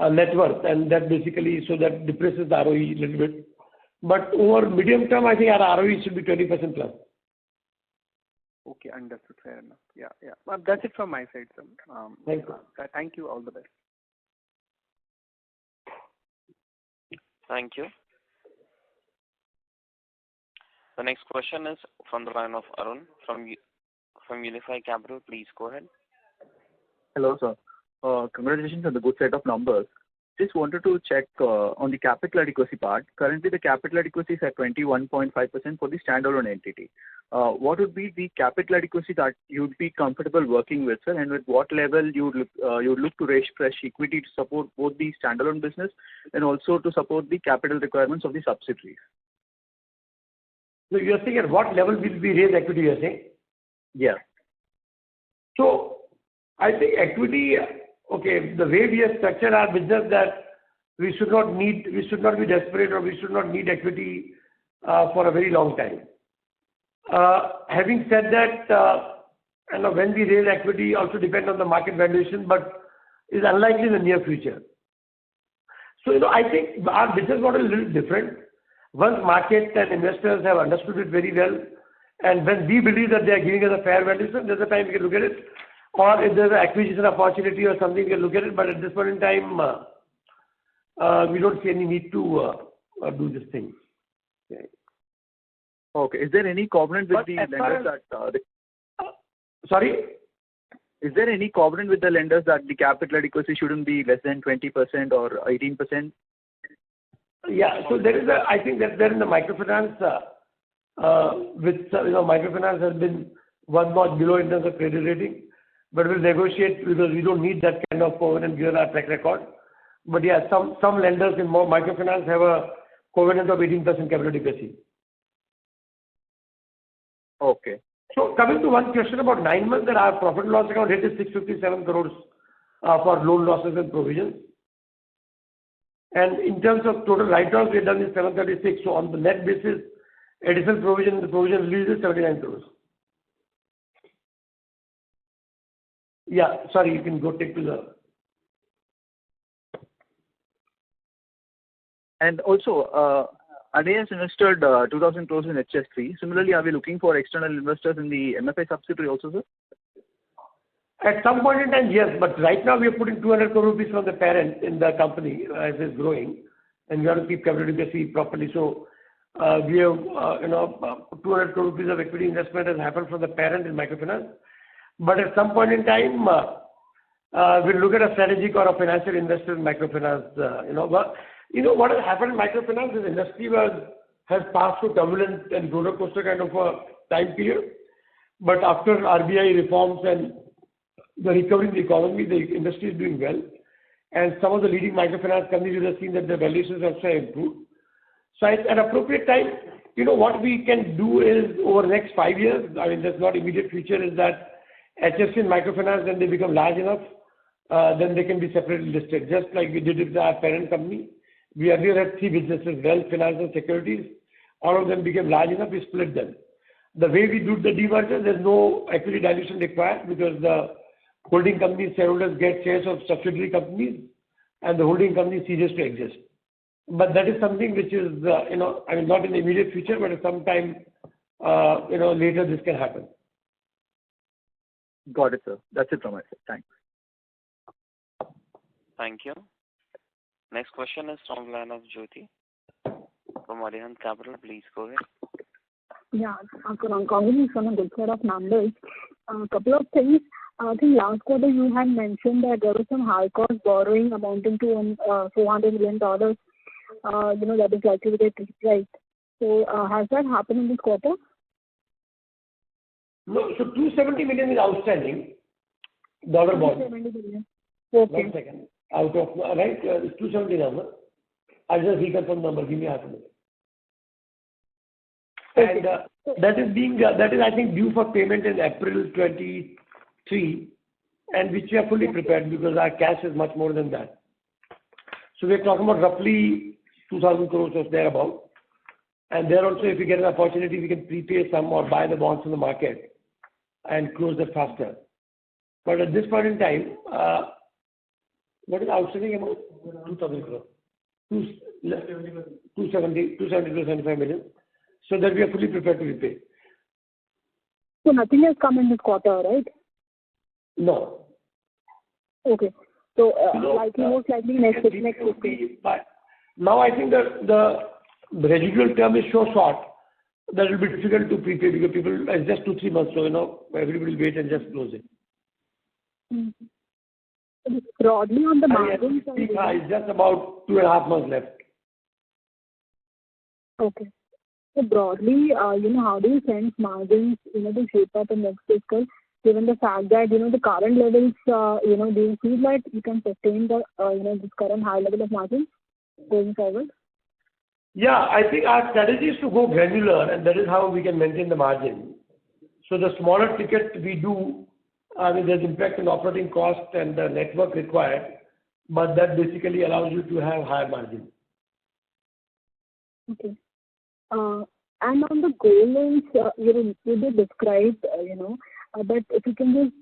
net worth, and that basically, so that depresses the ROE a little bit. But over medium term, I think our ROE should be 20% plus. Okay, understood. Fair enough. Yeah. Well, that's it from my side, sir. Thank you. Thank you. All the best. Thank you. The next question is from the line of Arun from Unifi Capital. Please go ahead. Hello, sir. Congratulations on the good set of numbers. Just wanted to check on the capital adequacy part. Currently, the capital adequacy is at 21.5% for the standalone entity. What would be the capital adequacy that you would be comfortable working with, sir, and with what level you would look to raise fresh equity to support both the standalone business and also to support the capital requirements of the subsidiaries? So you are saying at what level will we raise equity, you are saying? Yeah. So I think equity, okay, the way we have structured our business, that we should not be desperate, or we should not need equity for a very long time. Having said that, when we raise equity also depend on the market valuation, but is unlikely in the near future. So I think our business model is a little different. Once market and investors have understood it very well, and when we believe that they are giving us a fair valuation, there's a time we can look at it. Or if there's an acquisition opportunity or something, we can look at it. But at this point in time, we don't see any need to do this thing. Okay. Is there any covenant with the lenders that... Sorry? Is there any covenant with the lenders that the capital adequacy shouldn't be less than 20% or 18%? Yeah. So there is I think that there in the microfinance, microfinance has been one notch below in terms of credit rating. But we'll negotiate because we don't need that kind of covenant given our track record. But yeah, some lenders in microfinance have a covenant of 18% capital adequacy. Okay. So coming to one question about 9 months, that our profit and loss account hit is 657 crores for loan losses and provisions. And in terms of total write-offs, we have done is 736. So on the net basis, additional provision, the provision release is 79 crores. Yeah, sorry, you can go take to the... And also, ADA has invested 2,000 crores in HS3. Similarly, are we looking for external investors in the MFI subsidiary also, sir? At some point in time, yes, but right now we are putting 200 crore rupees from the parent in the company as it's growing, and we have to keep capital adequacy properly. So we have 200 crore rupees of equity investment has happened from the parent in microfinance. But at some point in time, we'll look at a strategic or a financial investor in microfinance. What has happened in microfinance is industry has passed through turbulent and roller coaster kind of a time period. But after RBI reforms and the recovery in the economy, the industry is doing well. And some of the leading microfinance companies, you have seen that the valuations also improved. So at an appropriate time, what we can do is over the next 5 years, I mean, there's not immediate future, is that HFC and microfinance, when they become large enough, then they can be separately listed. Just like we did with our parent company. We earlier had 3 businesses, wealth, finance and securities. All of them became large enough, we split them. The way we do the demerger, there's no equity dilution required because the holding company shareholders get shares of subsidiary companies and the holding company ceases to exist. But that is something which is, not in the immediate future, but at some time, later this can happen. Got it, sir. That's it from my side. Thanks. Thank you. Next question is from the line of Jyoti from Arihant Capital. Please go ahead. Yeah, congratulations on a good set of numbers. A couple of things. I think last quarter you had mentioned that there was some high cost borrowing amounting to $400 million. That is likely to get repriced. So has that happened in this quarter? No, so 270 million is outstanding. Dollar bond. 270 million. Okay. 1 second. Out of, right, it's 270 number. I'll just reconfirm number. Give me half a minute. Okay. And that is I think due for payment in April 23, and which we are fully prepared because our cash is much more than that. So we're talking about roughly 2,000 crores or thereabout. And there also, if we get an opportunity, we can prepay some or buy the bonds in the market and close that faster. But at this point in time, what is outstanding amount? 2,000 crores. 270 to 75 million. So that we are fully prepared to repay. So nothing has come in this quarter, right? No. Okay. So most likely next week. Now I think that the residual term is so short that it will be difficult to prepay because people, it's just 2-3 months, so everybody will wait and just close it. Mm-hmm. Broadly on the margins. It's just about 2.5 months left. Okay. So broadly, how do you sense margins, to shape up in next fiscal, given the fact that, the current levels, do you feel like you can sustain the, this current high level of margins going forward? Yeah, I think our strategy is to go granular, and that is how we can maintain the margin. So the smaller ticket we do, there's impact on operating cost and the network required, but that basically allows you to have higher margin. Okay. And on the gold loans, you did describe, but if you can just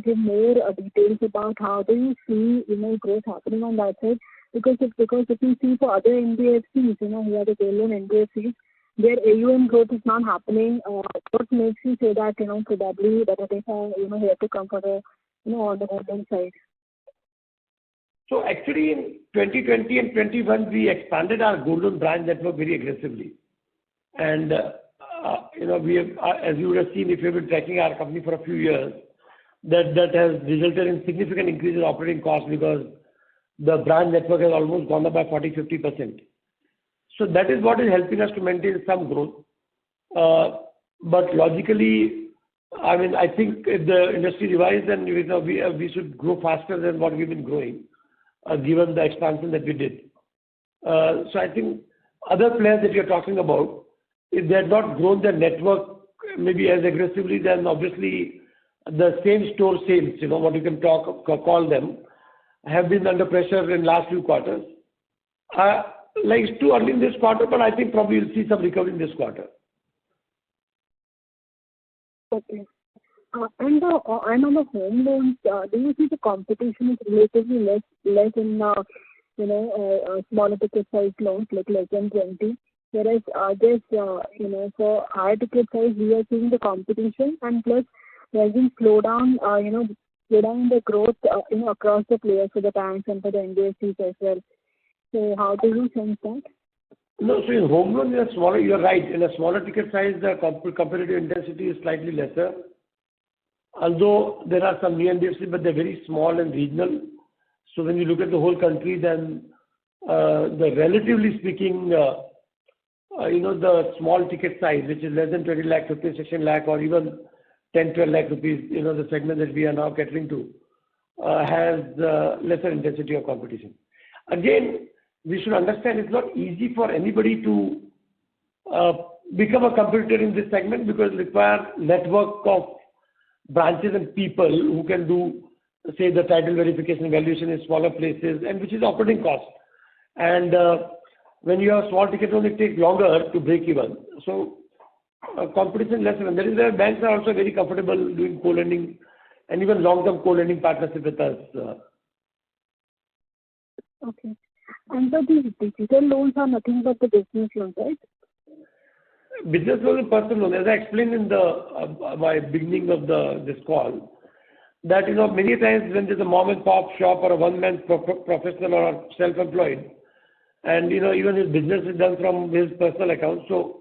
give more details about how do you see, growth happening on that side. Because if you see for other NBFCs, who are the gold loan NBFCs, their AUM growth is not happening. What makes you say that, probably that they are here to come for the, on the gold loan side? So actually in 2020 and 21, we expanded our gold loan branch network very aggressively. And, we have, as you would have seen if you've been tracking our company for a few years, that has resulted in significant increase in operating costs because the branch network has almost gone up by 40-50%. So that is what is helping us to maintain some growth. But logically, I think if the industry revives, then we should grow faster than what we've been growing. given the expansion that we did. So I think other players that you're talking about, if they had not grown their network maybe as aggressively, then obviously the same store sales, what you can call them, have been under pressure in last few quarters. Like it's too early in this quarter, but I think probably you'll see some recovery in this quarter. Okay. And on the home loans, do you see the competition is relatively less in smaller ticket size loans, like less than 20? Whereas for higher ticket size, we are seeing the competition, and plus there's been slowdown in the growth, across the players, for the banks and for the NBFCs as well. So how do you sense that? No, so in home loan, you're right. In a smaller ticket size, the competitive intensity is slightly lesser. Although there are some new NBFCs, but they're very small and regional. So when you look at the whole country, then the relatively speaking, the small ticket size, which is less than 20 lakh, 15, 16 lakh, or even 10, 12 lakh rupees, the segment that we are now catering to, has lesser intensity of competition. Again, we should understand it's not easy for anybody to become a competitor in this segment, because it requires network of branches and people who can do, say, the title verification valuation in smaller places, and which is operating cost. And when you have small ticket loan, it takes longer to break even. So competition lesser. And that is where banks are also very comfortable doing co-lending and even long-term co-lending partnership with us. Okay. And so these digital loans are nothing but the business loans, right? Business loan and personal loan, as I explained in my beginning of this call, that many times when there's a mom and pop shop or a one-man professional or self-employed, and even his business is done from his personal account, so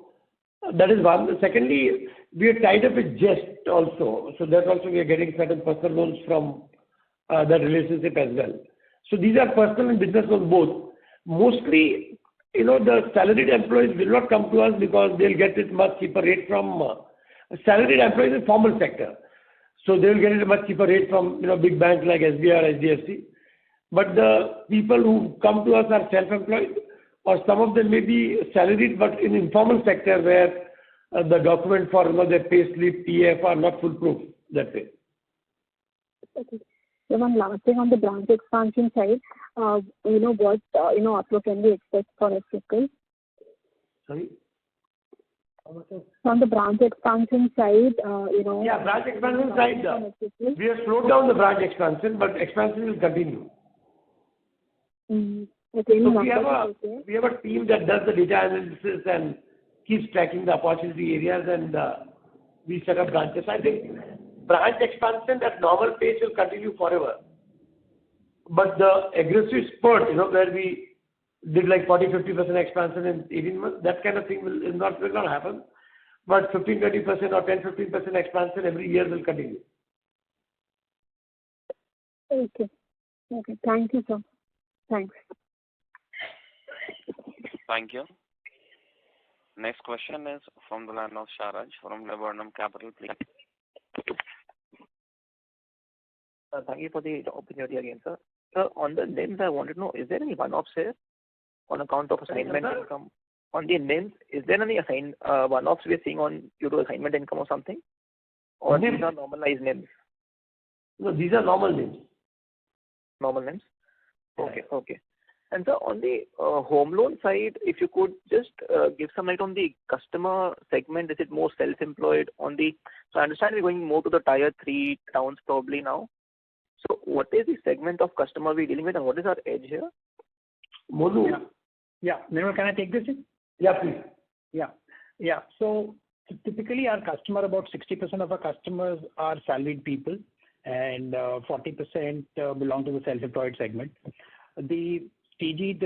that is one. Secondly, we are tied up with Jest also, so that also we are getting certain personal loans from that relationship as well. So these are personal and business loans both. Mostly, the salaried employees will not come to us because they'll get it much cheaper rate from salaried employees in formal sector. So they will get it a much cheaper rate from big banks like SBI or HDFC. But the people who come to us are self-employed, or some of them may be salaried but in informal sector where the document for their pay slip, PF are not foolproof that way. Okay. So one last thing on the branch expansion side, what outlook can we expect for next fiscal? Sorry? On the branch expansion side, Yeah, branch expansion side, we have slowed down the branch expansion, but expansion will continue. Okay. So we have a team that does the data analysis and keeps tracking the opportunity areas, and we set up branches. I think branch expansion at normal pace will continue forever. But the aggressive spurt, where we did like 40-50% expansion in 18 months, that kind of thing will not happen. But 15-20% or 10-15% expansion every year will continue. Okay. Thank you, sir. Thanks. Thank you. Next question is from the line of Sharaj from Laburnum Capital, please. Thank you for the opportunity again, sir. Sir, on the NIMs, I wanted to know, is there any one-offs here on account of assignment income? On the NIMs, is there any one-offs we are seeing due to assignment income or something? Or these are normalized NIMs? No, these are normal NIMs. Normal NIMs? Okay. Okay. And sir, on the home loan side, if you could just give some light on the customer segment, is it more self-employed so I understand we're going more to the tier 3 towns probably now. So what is the segment of customer we're dealing with, and what is our edge here? Monu. Yeah. Nirmal, can I take this in? Yeah, please. Yeah. So typically our customer, about 60% of our customers are salaried people, and 40% belong to the self-employed segment. The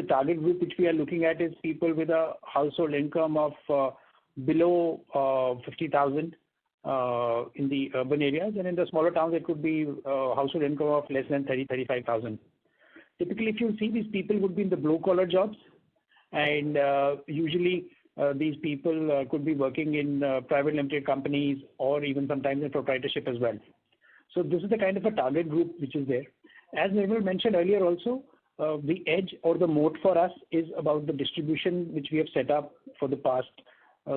target group which we are looking at is people with a household income of below 50,000 in the urban areas, and in the smaller towns it could be household income of less than 35,000. Typically, if you see, these people would be in the blue-collar jobs, and usually these people could be working in private limited companies or even sometimes in proprietorship as well. So this is the kind of a target group which is there. As Nirmal mentioned earlier also, the edge or the moat for us is about the distribution which we have set up for the past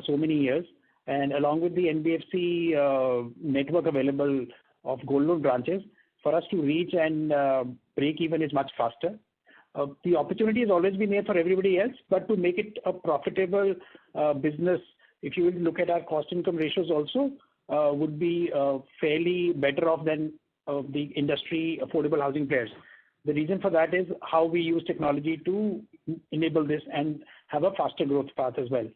so many years, and along with the NBFC network available of gold loan branches, for us to reach and break even is much faster. The opportunity has always been there for everybody else, but to make it a profitable business, if you will look at our cost income ratios also, would be fairly better off than the industry affordable housing players. The reason for that is how we use technology to enable this and have a faster growth path as well.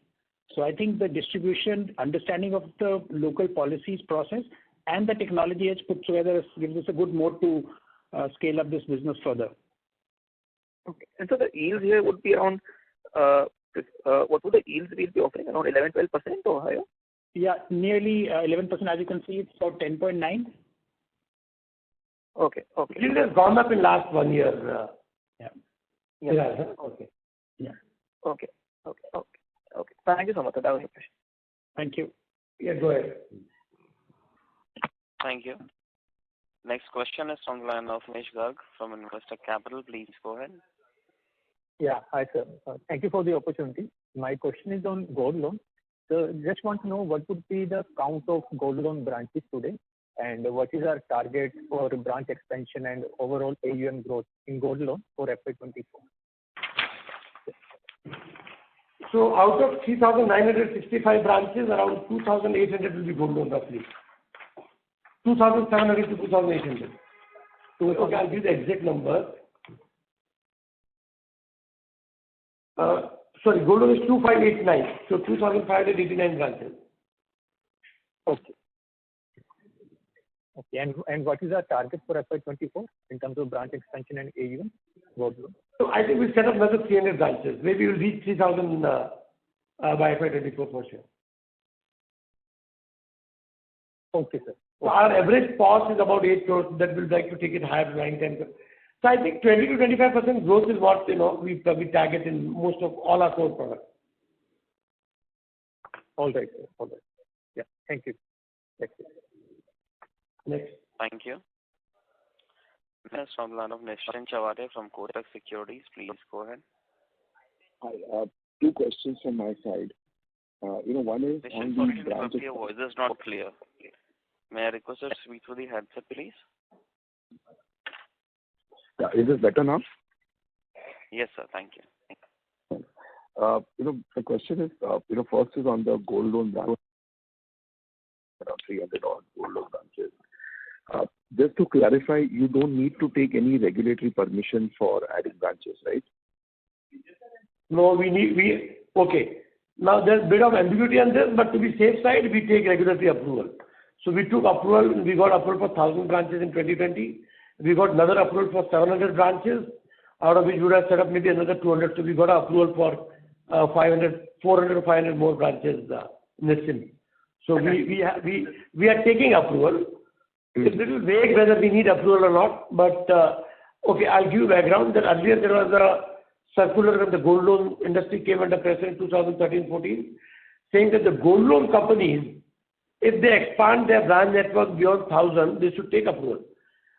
So I think the distribution, understanding of the local policies process and the technology edge put together gives us a good moat to scale up this business further. Okay. And so the yields here would be around, what would the yields we'll be offering? Around 11-12% or higher? Yeah, nearly 11%. As you can see, it's about 10.9. Okay. Yield has gone up in last 1 year. Yeah. Okay. Yeah. Okay. Thank you so much. That was my question. Thank you. Yeah, go ahead. Thank you. Next question is from the line of Nish Garg from Investor Capital. Please go ahead. Yeah. Hi, sir. Thank you for the opportunity. My question is on gold loan. So just want to know what would be the count of gold loan branches today, and what is our target for branch expansion and overall AUM growth in gold loan for FY24? So out of 3,965 branches, around 2,800 will be gold loan roughly. 2,700 to 2,800. So okay, I'll give the exact number. Sorry, gold loan is 2,589. So 2,589 branches. Okay. And what is our target for FY24 in terms of branch expansion and AUM gold loan? So I think we'll set up another 300 branches. Maybe we'll reach 3,000 by FY24 for sure. Okay, sir. So our average cost is about 8 crores. That we'll like to take it higher to 9, 10 crores. So I think 20 to 25% growth is what we target in most of all our core products. All right, sir. All right. Yeah. Thank you. That's it. Next. Thank you. Next from the line of Nischint Chawathe from Kotak Securities. Please go ahead. Hi. Two questions from my side. One is on the branch. Your voice is not clear. May I request you to speak through the headset, please? Yeah. Is this better now? Yes, sir. Thank you. The question is, first is on the gold loan branch. Around 300 odd gold loan branches. Just to clarify, you don't need to take any regulatory permission for adding branches, right? No, okay. Now there's a bit of ambiguity on this, but to be safe side, we take regulatory approval. So we took approval, we got approval for 1,000 branches in 2020. We got another approval for 700 branches, out of which we would have set up maybe another 200. So we got an approval for 400 or 500 more branches in the SIM. So we are taking approval. It's a little vague whether we need approval or not, but okay, I'll give you background that earlier there was a circular when the gold loan industry came under pressure in 2013-14, saying that the gold loan companies, if they expand their branch network beyond 1,000, they should take approval.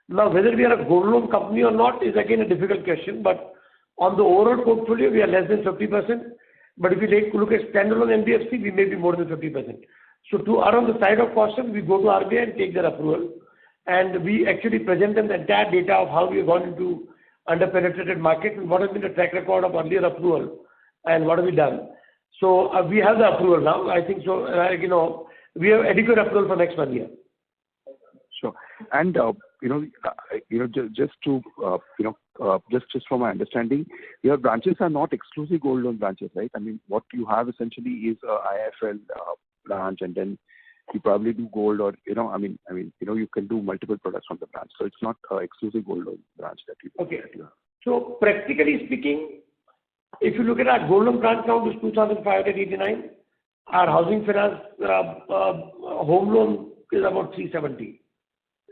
Now, whether we are a gold loan company or not is again a difficult question, but on the overall portfolio, we are less than 50%. But if we look at standalone NBFC, we may be more than 50%. So to err on the side of caution, we go to RBI and take their approval. And we actually present them the entire data of how we have gone into under-penetrated markets and what has been the track record of earlier approval and what have we done. So we have the approval now. I think so, we have adequate approval for next 1 year. Sure. And, just from my understanding, your branches are not exclusive gold loan branches, right? I mean, what you have essentially is a IIFL branch, and then you probably do gold or, you can do multiple products from the branch. So it's not exclusive gold loan branch that you do. Okay. So practically speaking, if you look at our gold loan branch count is 2,589. Our housing finance home loan is about 370.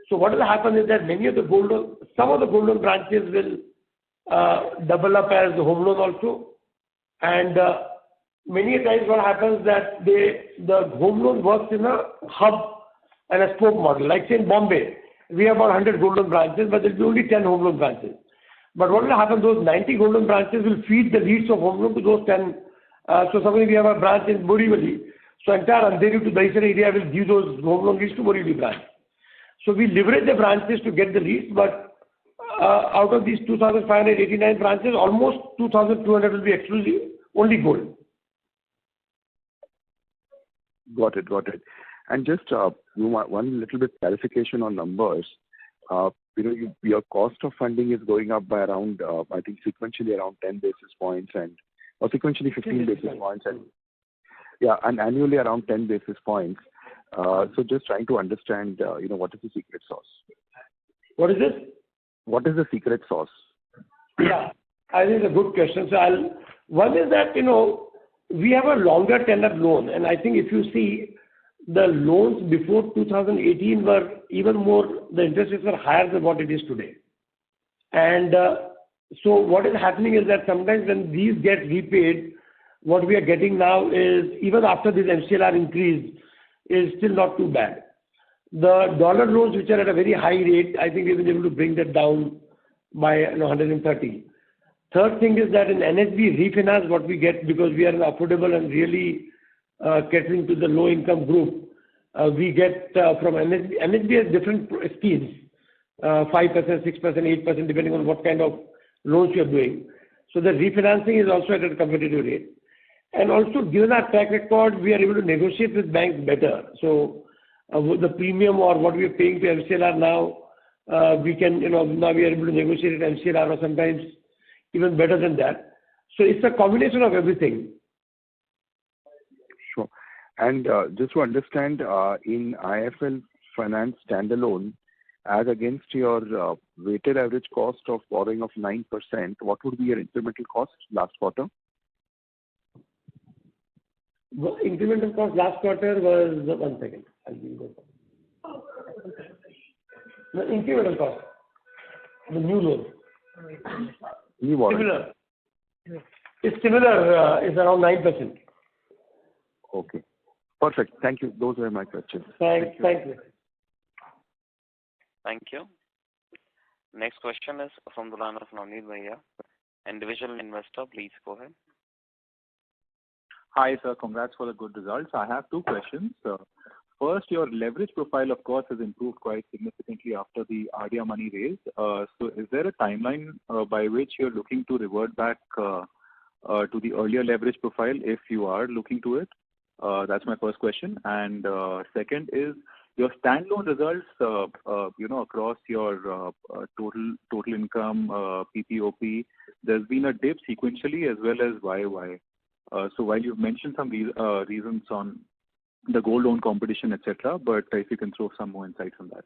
So what will happen is that some of the gold loan branches will double up as home loan also. And many times what happens that the home loan works in a hub and a spoke model. Like say in Bombay, we have about 100 gold loan branches, but there will be only 10 home loan branches. But what will happen, those 90 gold loan branches will feed the leads of home loan to those 10. So suppose we have a branch in Borivali, so entire Andheri to Dahisar area will give those home loan leads to Borivali branch. So we leverage the branches to get the leads, but out of these 2,589 branches, almost 2,200 will be exclusive, only gold. Got it. And just one little bit clarification on numbers. Your cost of funding is going up by around, I think sequentially around 10 basis points or sequentially 15 basis points and annually around 10 basis points. So just trying to understand, what is the secret sauce? What is it? What is the secret sauce? Yeah, I think it's a good question. So one is that, we have a longer tenor loan, and I think if you see the loans before 2018 were even more, the interest rates were higher than what it is today. And so what is happening is that sometimes when these get repaid, what we are getting now is, even after this MCLR increase, is still not too bad. The dollar loans, which are at a very high rate, I think we've been able to bring that down by 130. Third thing is that in NHB refinance, what we get, because we are affordable and really catering to the low income group, we get from NHB. NHB has different schemes, 5%, 6%, 8%, depending on what kind of loans you are doing. So the refinancing is also at a competitive rate. And also, given our track record, we are able to negotiate with banks better. So the premium or what we are paying to MCLR now, we can, now we are able to negotiate at MCLR or sometimes even better than that. So it's a combination of everything. Sure. And just to understand, in IIFL Finance standalone, as against your weighted average cost of borrowing of 9%, what would be your incremental cost last quarter? The incremental cost last quarter was, one second, I'll go. The incremental cost, the new loan. New borrowing. Similar. It's similar, it's around 9%. Okay. Perfect. Thank you. Those were my questions. Thank you. Thank you. Next question is from the line of Navneet Bhaiya, individual investor. Please go ahead. Hi, sir. Congrats for the good results. I have two questions. First, your leverage profile, of course, has improved quite significantly after the RDR money raise. So is there a timeline by which you're looking to revert back to the earlier leverage profile if you are looking to it? That's my first question. And second is your standalone results, across your total income, PPOP, there's been a dip sequentially as well as YOY. So while you've mentioned some reasons on the gold loan competition, etc., but if you can throw some more insights on that.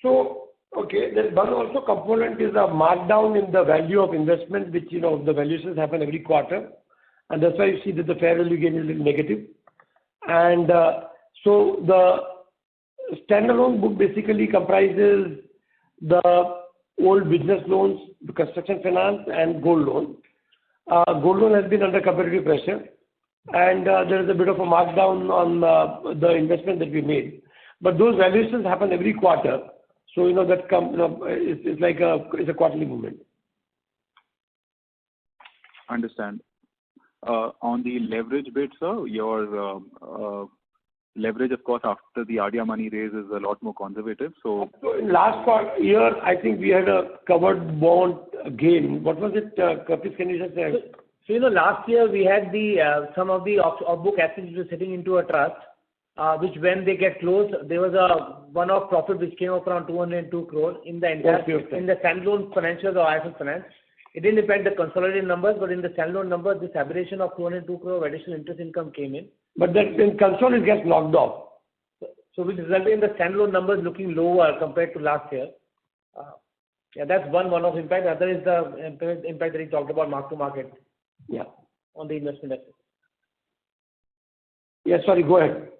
So, okay, there's one also component is a markdown in the value of investment, which, the valuations happen every quarter. And that's why you see that the fair value gain is a little negative. And so the standalone book basically comprises the old business loans, the construction finance, and gold loan. Gold loan has been under competitive pressure, and there is a bit of a markdown on the investment that we made. But those valuations happen every quarter, so that it's like it's a quarterly movement. Understand. On the leverage bit, sir, your leverage, of course, after the RDR money raise is a lot more conservative. So in last year, I think we had a covered bond gain. What was it, Kapil? Can you just say? So last year we had some of the off-book assets which were sitting into a trust, which when they get closed, there was a one-off profit which came up around 202 crore in the in the standalone financials of IIFL Finance. It didn't depend the consolidated numbers, but in the standalone numbers, this aberration of 202 crore of additional interest income came in. But that in console it gets knocked off. So which resulted in the standalone numbers looking lower compared to last year. That's one-off impact. The other is the impact that he talked about, mark to market. Yeah. On the investment assets. Yes, sorry, go ahead.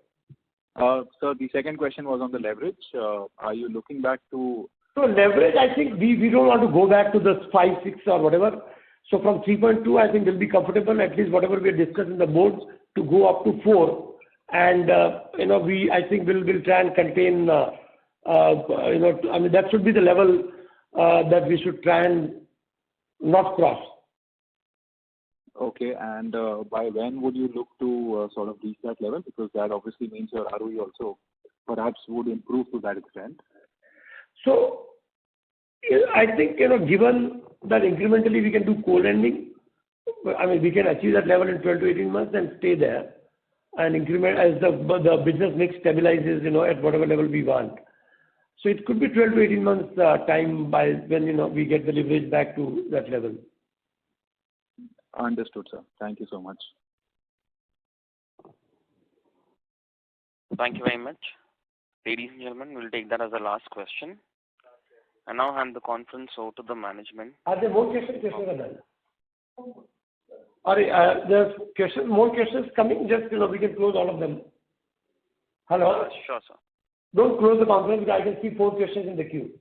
So the second question was on the leverage. Are you looking back to? So leverage, I think we don't want to go back to the 5, 6 or whatever. So from 3.2, I think we'll be comfortable, at least whatever we discussed in the boards, to go up to 4. And, I think we'll try and contain, that should be the level that we should try and not cross. Okay. And by when would you look to sort of reach that level? Because that obviously means your ROE also perhaps would improve to that extent. So I think, given that incrementally we can do co-lending, I mean, we can achieve that level in 12 to 18 months and stay there and increment as the business mix stabilizes, at whatever level we want. So it could be 12 to 18 months time by when, we get the leverage back to that level. Understood, sir. Thank you so much. Thank you very much. Ladies and gentlemen, we'll take that as the last question. I now hand the conference over to the management. Are there more questions? There's more questions coming. Just, we can close all of them. Hello? Sure, sir. Don't close the conference. I can see 4 questions in the queue.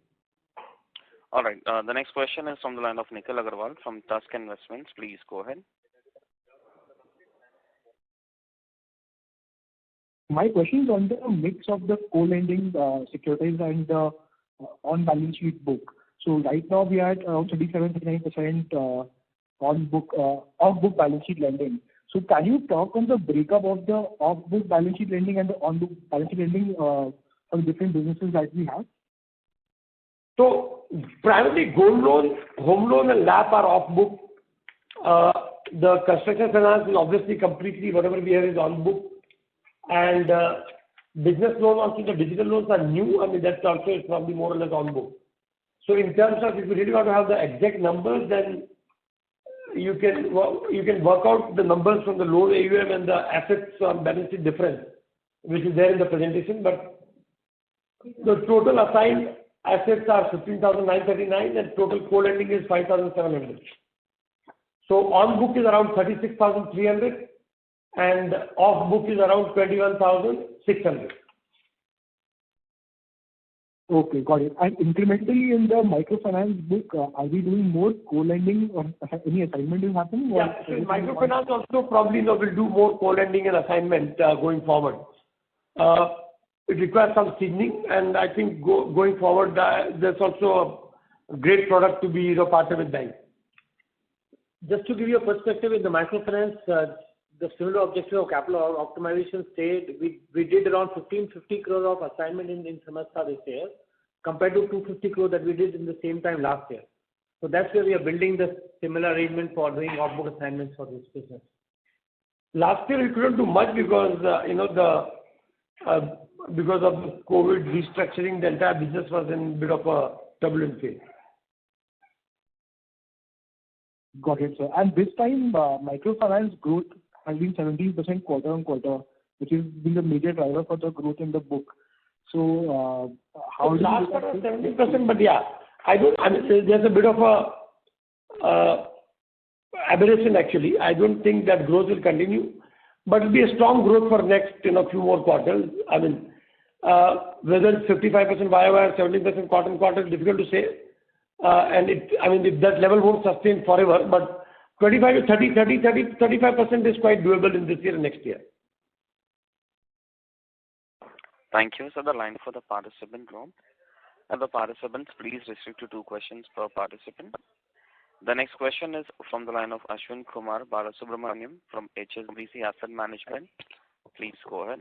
All right. The next question is from the line of Nikhil Agarwal from Tusk Investments. Please go ahead. My question is on the mix of the co-lending securities and the on-balance sheet book. So right now we are at around 37-39% off-book balance sheet lending. So can you talk on the breakup of the off-book balance sheet lending and the on-book balance sheet lending from different businesses that we have? So primarily gold loan, home loan and LAP are off-book. The construction finance is obviously completely whatever we have is on-book. And business loan also, the digital loans are new. I mean, that's also is probably more or less on-book. So in terms of if you really want to have the exact numbers, then you can work out the numbers from the loan AUM and the assets balance sheet difference, which is there in the presentation. But the total assigned assets are 15,939 and total co-lending is 5,700. So on-book is around 36,300 and off-book is around 21,600. Okay, got it. And incrementally in the microfinance book, are we doing more co-lending or any assignment is happening? Yeah, so in microfinance also probably will do more co-lending and assignment going forward. It requires some seasoning, and I think going forward, there's also a great product to be partner with bank. Just to give you a perspective, in the microfinance, the similar objective of capital optimization stayed. We did around 1550 crore of assignment in semester this year, compared to 250 crore that we did in the same time last year. So that's where we are building the similar arrangement for doing off-book assignments for this business. Last year we couldn't do much because because of the COVID restructuring, the entire business was in a bit of a turbulent phase. Got it, sir. And this time, microfinance growth has been 17% quarter on quarter, which has been the major driver for the growth in the book. So, how do you last quarter 17%, but yeah, there's a bit of a aberration actually. I don't think that growth will continue, but it'll be a strong growth for next few more quarters. I mean, whether it's 55% YOY or 17% quarter on quarter is difficult to say. And if that level won't sustain forever, but 25 to 35% is quite doable in this year and next year. Thank you. So the line for the participant room. And the participants, please restrict to 2 questions per participant. The next question is from the line of Ashwin Kumar Balasubramaniam from HSBC Asset Management. Please go ahead.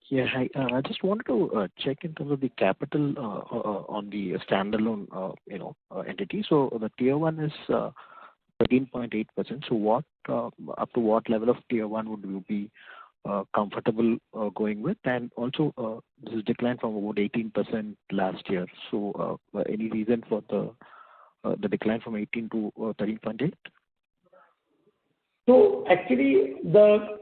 Yeah, hi. I just wanted to check in terms of the capital on the standalone, entity. So the tier 1 is 13.8%. So what up to what level of tier 1 would you be comfortable going with? And also, this is declined from about 18% last year. So any reason for the decline from 18 to 13.8? So actually, the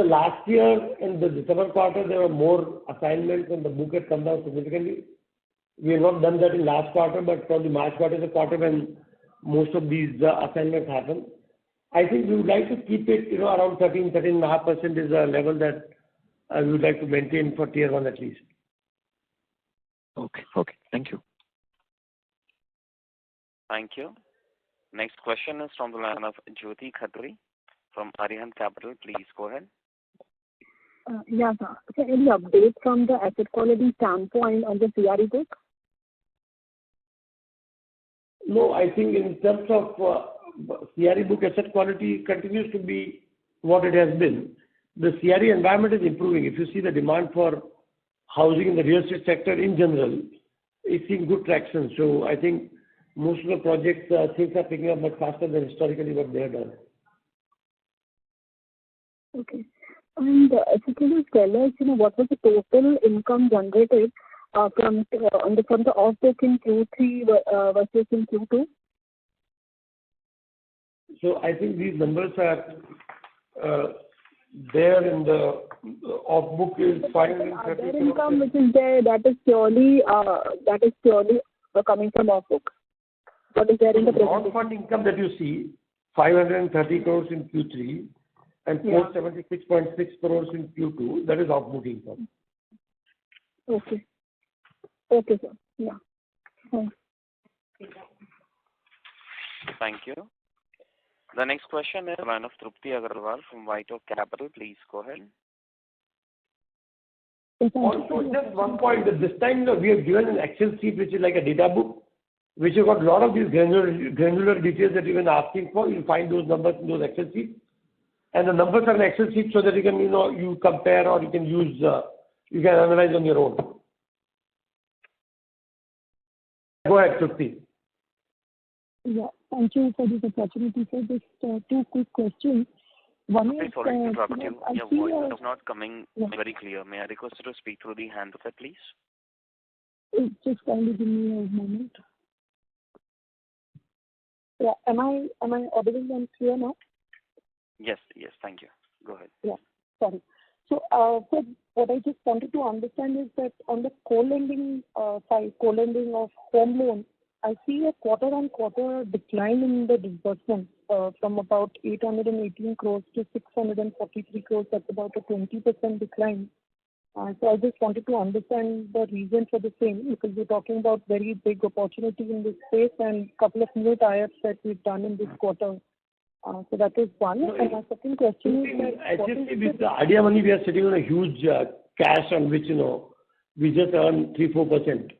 last year in the December quarter, there were more assignments and the book had come down significantly. We have not done that in last quarter, but probably March quarter is a quarter when most of these assignments happen. I think we would like to keep it, around 13.5% is a level that we would like to maintain for tier 1 at least. Okay. Thank you. Thank you. Next question is from the line of Jyoti Khatri from Arihant Capital. Please go ahead. Yeah, sir. So any update from the asset quality standpoint on the CRE book? No, I think in terms of CRE book asset quality continues to be what it has been. The CRE environment is improving. If you see the demand for housing in the real estate sector in general, it's seeing good traction. So I think most of the projects, things are picking up much faster than historically what they have done. Okay. And if you can just tell us, what was the total income generated from the off-book in Q3 versus in Q2? So I think these numbers are there in the off-book is 530 Other income which is there, that is purely coming from off-book. What is there in the presentation? Non-fund income that you see, 530 crores in Q3 and 476.6 crores in Q2, that is off-book income. Okay. Okay, sir. Yeah. Thanks. Thank you. The next question is line of Trupti Agarwal from White Oak Capital. Please go ahead. Also, just one point, that this time we have given an Excel sheet which is like a data book, which has got a lot of these granular details that you've been asking for. You'll find those numbers in those Excel sheets. And the numbers are in Excel sheet so that you can, you compare or you can use, you can analyze on your own. Go ahead, Trupti. Yeah, thank you for this opportunity. So just two quick questions. One is, sorry to interrupt you. Your voice is not coming very clear. May I request you to speak through the handset, please? Just kindly give me a moment. Yeah, am I audible and clear now? Yes, thank you. Go ahead. Yeah, sorry. So what I just wanted to understand is that on the co-lending side, co-lending of home loans, I see a quarter-on-quarter decline in the disbursement from about 818 crores to 643 crores. That's about a 20% decline. So I just wanted to understand the reason for the same, because we're talking about very big opportunity in this space and a couple of new tie-ups that we've done in this quarter. So that is one. And my second question is that... HFC with the Idea Money, we are sitting on a huge cash on which, we just earn 3-4%.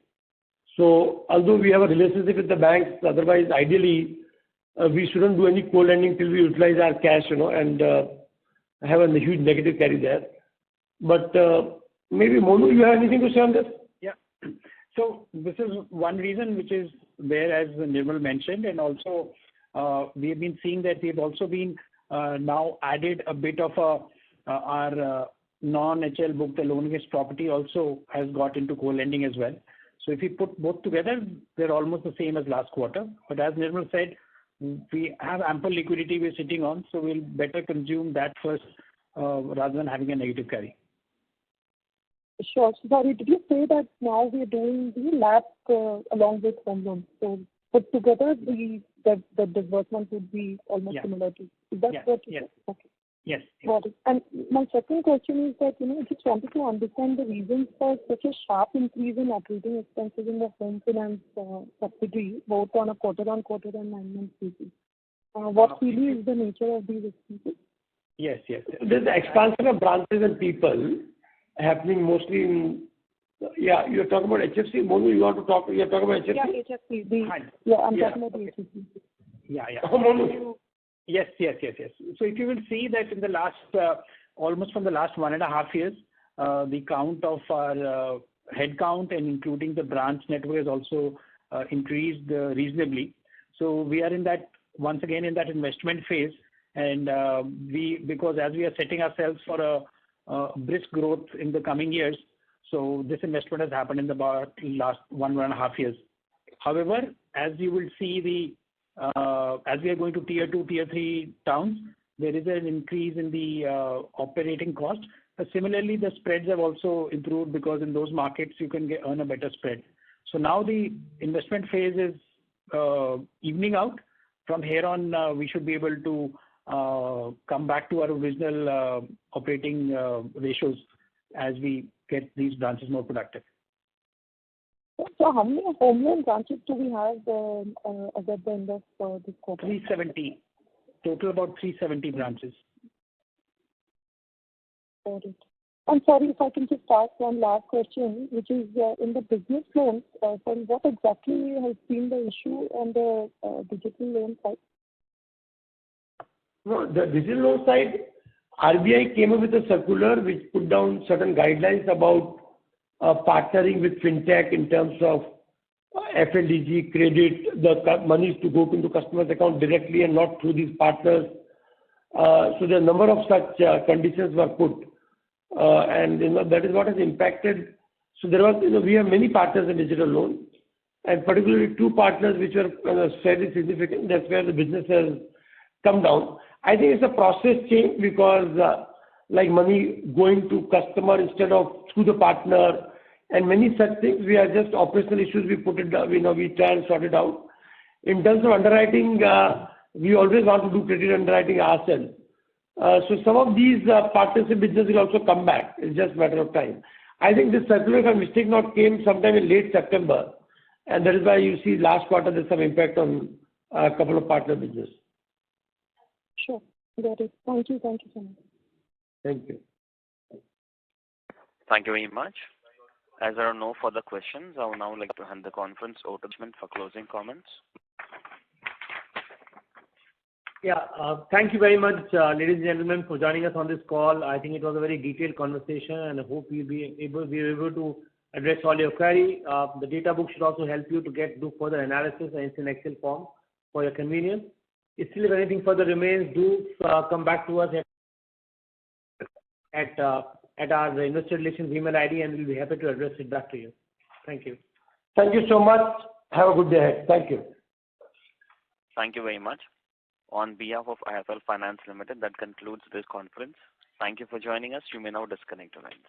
So although we have a relationship with the banks, otherwise ideally we shouldn't do any co-lending till we utilize our cash, and have a huge negative carry there. But maybe Monu, you have anything to say on this? Yeah. So this is one reason which is there, as Nirmal mentioned, and also we have been seeing that we have also been now added a bit of our non-HL book, the loan against property also has got into co-lending as well. So if you put both together, they're almost the same as last quarter. But as Nirmal said, we have ample liquidity we're sitting on, so we'll better consume that first rather than having a negative carry. Sure. So sorry, did you say that now we're doing the LAP along with home loans? So put together, the disbursement would be almost similar to... Is that what you said? Okay. Yes. Got it. And my second question is that, I just wanted to understand the reasons for such a sharp increase in operating expenses in the home finance subsidiary, both on a quarter-on-quarter and 9-month basis. What really is the nature of these expenses? Yes. There's the expansion of branches and people happening mostly in... Yeah, you're talking about HFC. Monu, you're talking about HFC? Yeah, HFC. I'm talking about the HFC. Yeah. Oh, Monu. Yes. So if you will see that in the last, almost from the last 1.5 years, the count of our head count and including the branch network has also increased reasonably. So we are in that, once again, in that investment phase. And because as we are setting ourselves for a brisk growth in the coming years, so this investment has happened in the last 1.5 years. However, as you will see as we are going to tier 2, tier 3 towns, there is an increase in the operating cost. Similarly, the spreads have also improved because in those markets you can earn a better spread. So now the investment phase is evening out. From here on, we should be able to come back to our original operating ratios as we get these branches more productive. So how many home loan branches do we have at the end of this quarter? 370. Total about 370 branches. Got it. I'm sorry if I can just ask one last question, which is in the business loans, sorry, what exactly has been the issue on the digital loan side? No, the digital loan side, RBI came up with a circular which put down certain guidelines about partnering with fintech in terms of FLDG credit, the money is to go into customers' account directly and not through these partners. So the number of such conditions were put. And that is what has impacted. So there was, we have many partners in digital loan, and particularly two partners which are fairly significant. That's where the business has come down. I think it's a process change because like money going to customer instead of through the partner and many such things. We are just operational issues. We put it down, we try and sort it out. In terms of underwriting, we always want to do credit underwriting ourselves. So some of these partnership business will also come back. It's just a matter of time. I think this circular, if I'm mistaken, not came sometime in late September, and that is why you see last quarter there's some impact on a couple of partner business. Sure, got it. Thank you so much. Thank you. Thank you very much. As there are no further questions, I would now like to hand the conference over to management for closing comments. Yeah, thank you very much, ladies and gentlemen, for joining us on this call. I think it was a very detailed conversation, and I hope we'll be able to address all your query. The data book should also help you to do further analysis, and it's in Excel form for your convenience. If still anything further remains, do come back to us at our investor relations email ID, and we'll be happy to address it back to you. Thank you. Thank you so much. Have a good day ahead. Thank you. Thank you very much. On behalf of IIFL Finance Limited, that concludes this conference. Thank you for joining us. You may now disconnect your lines.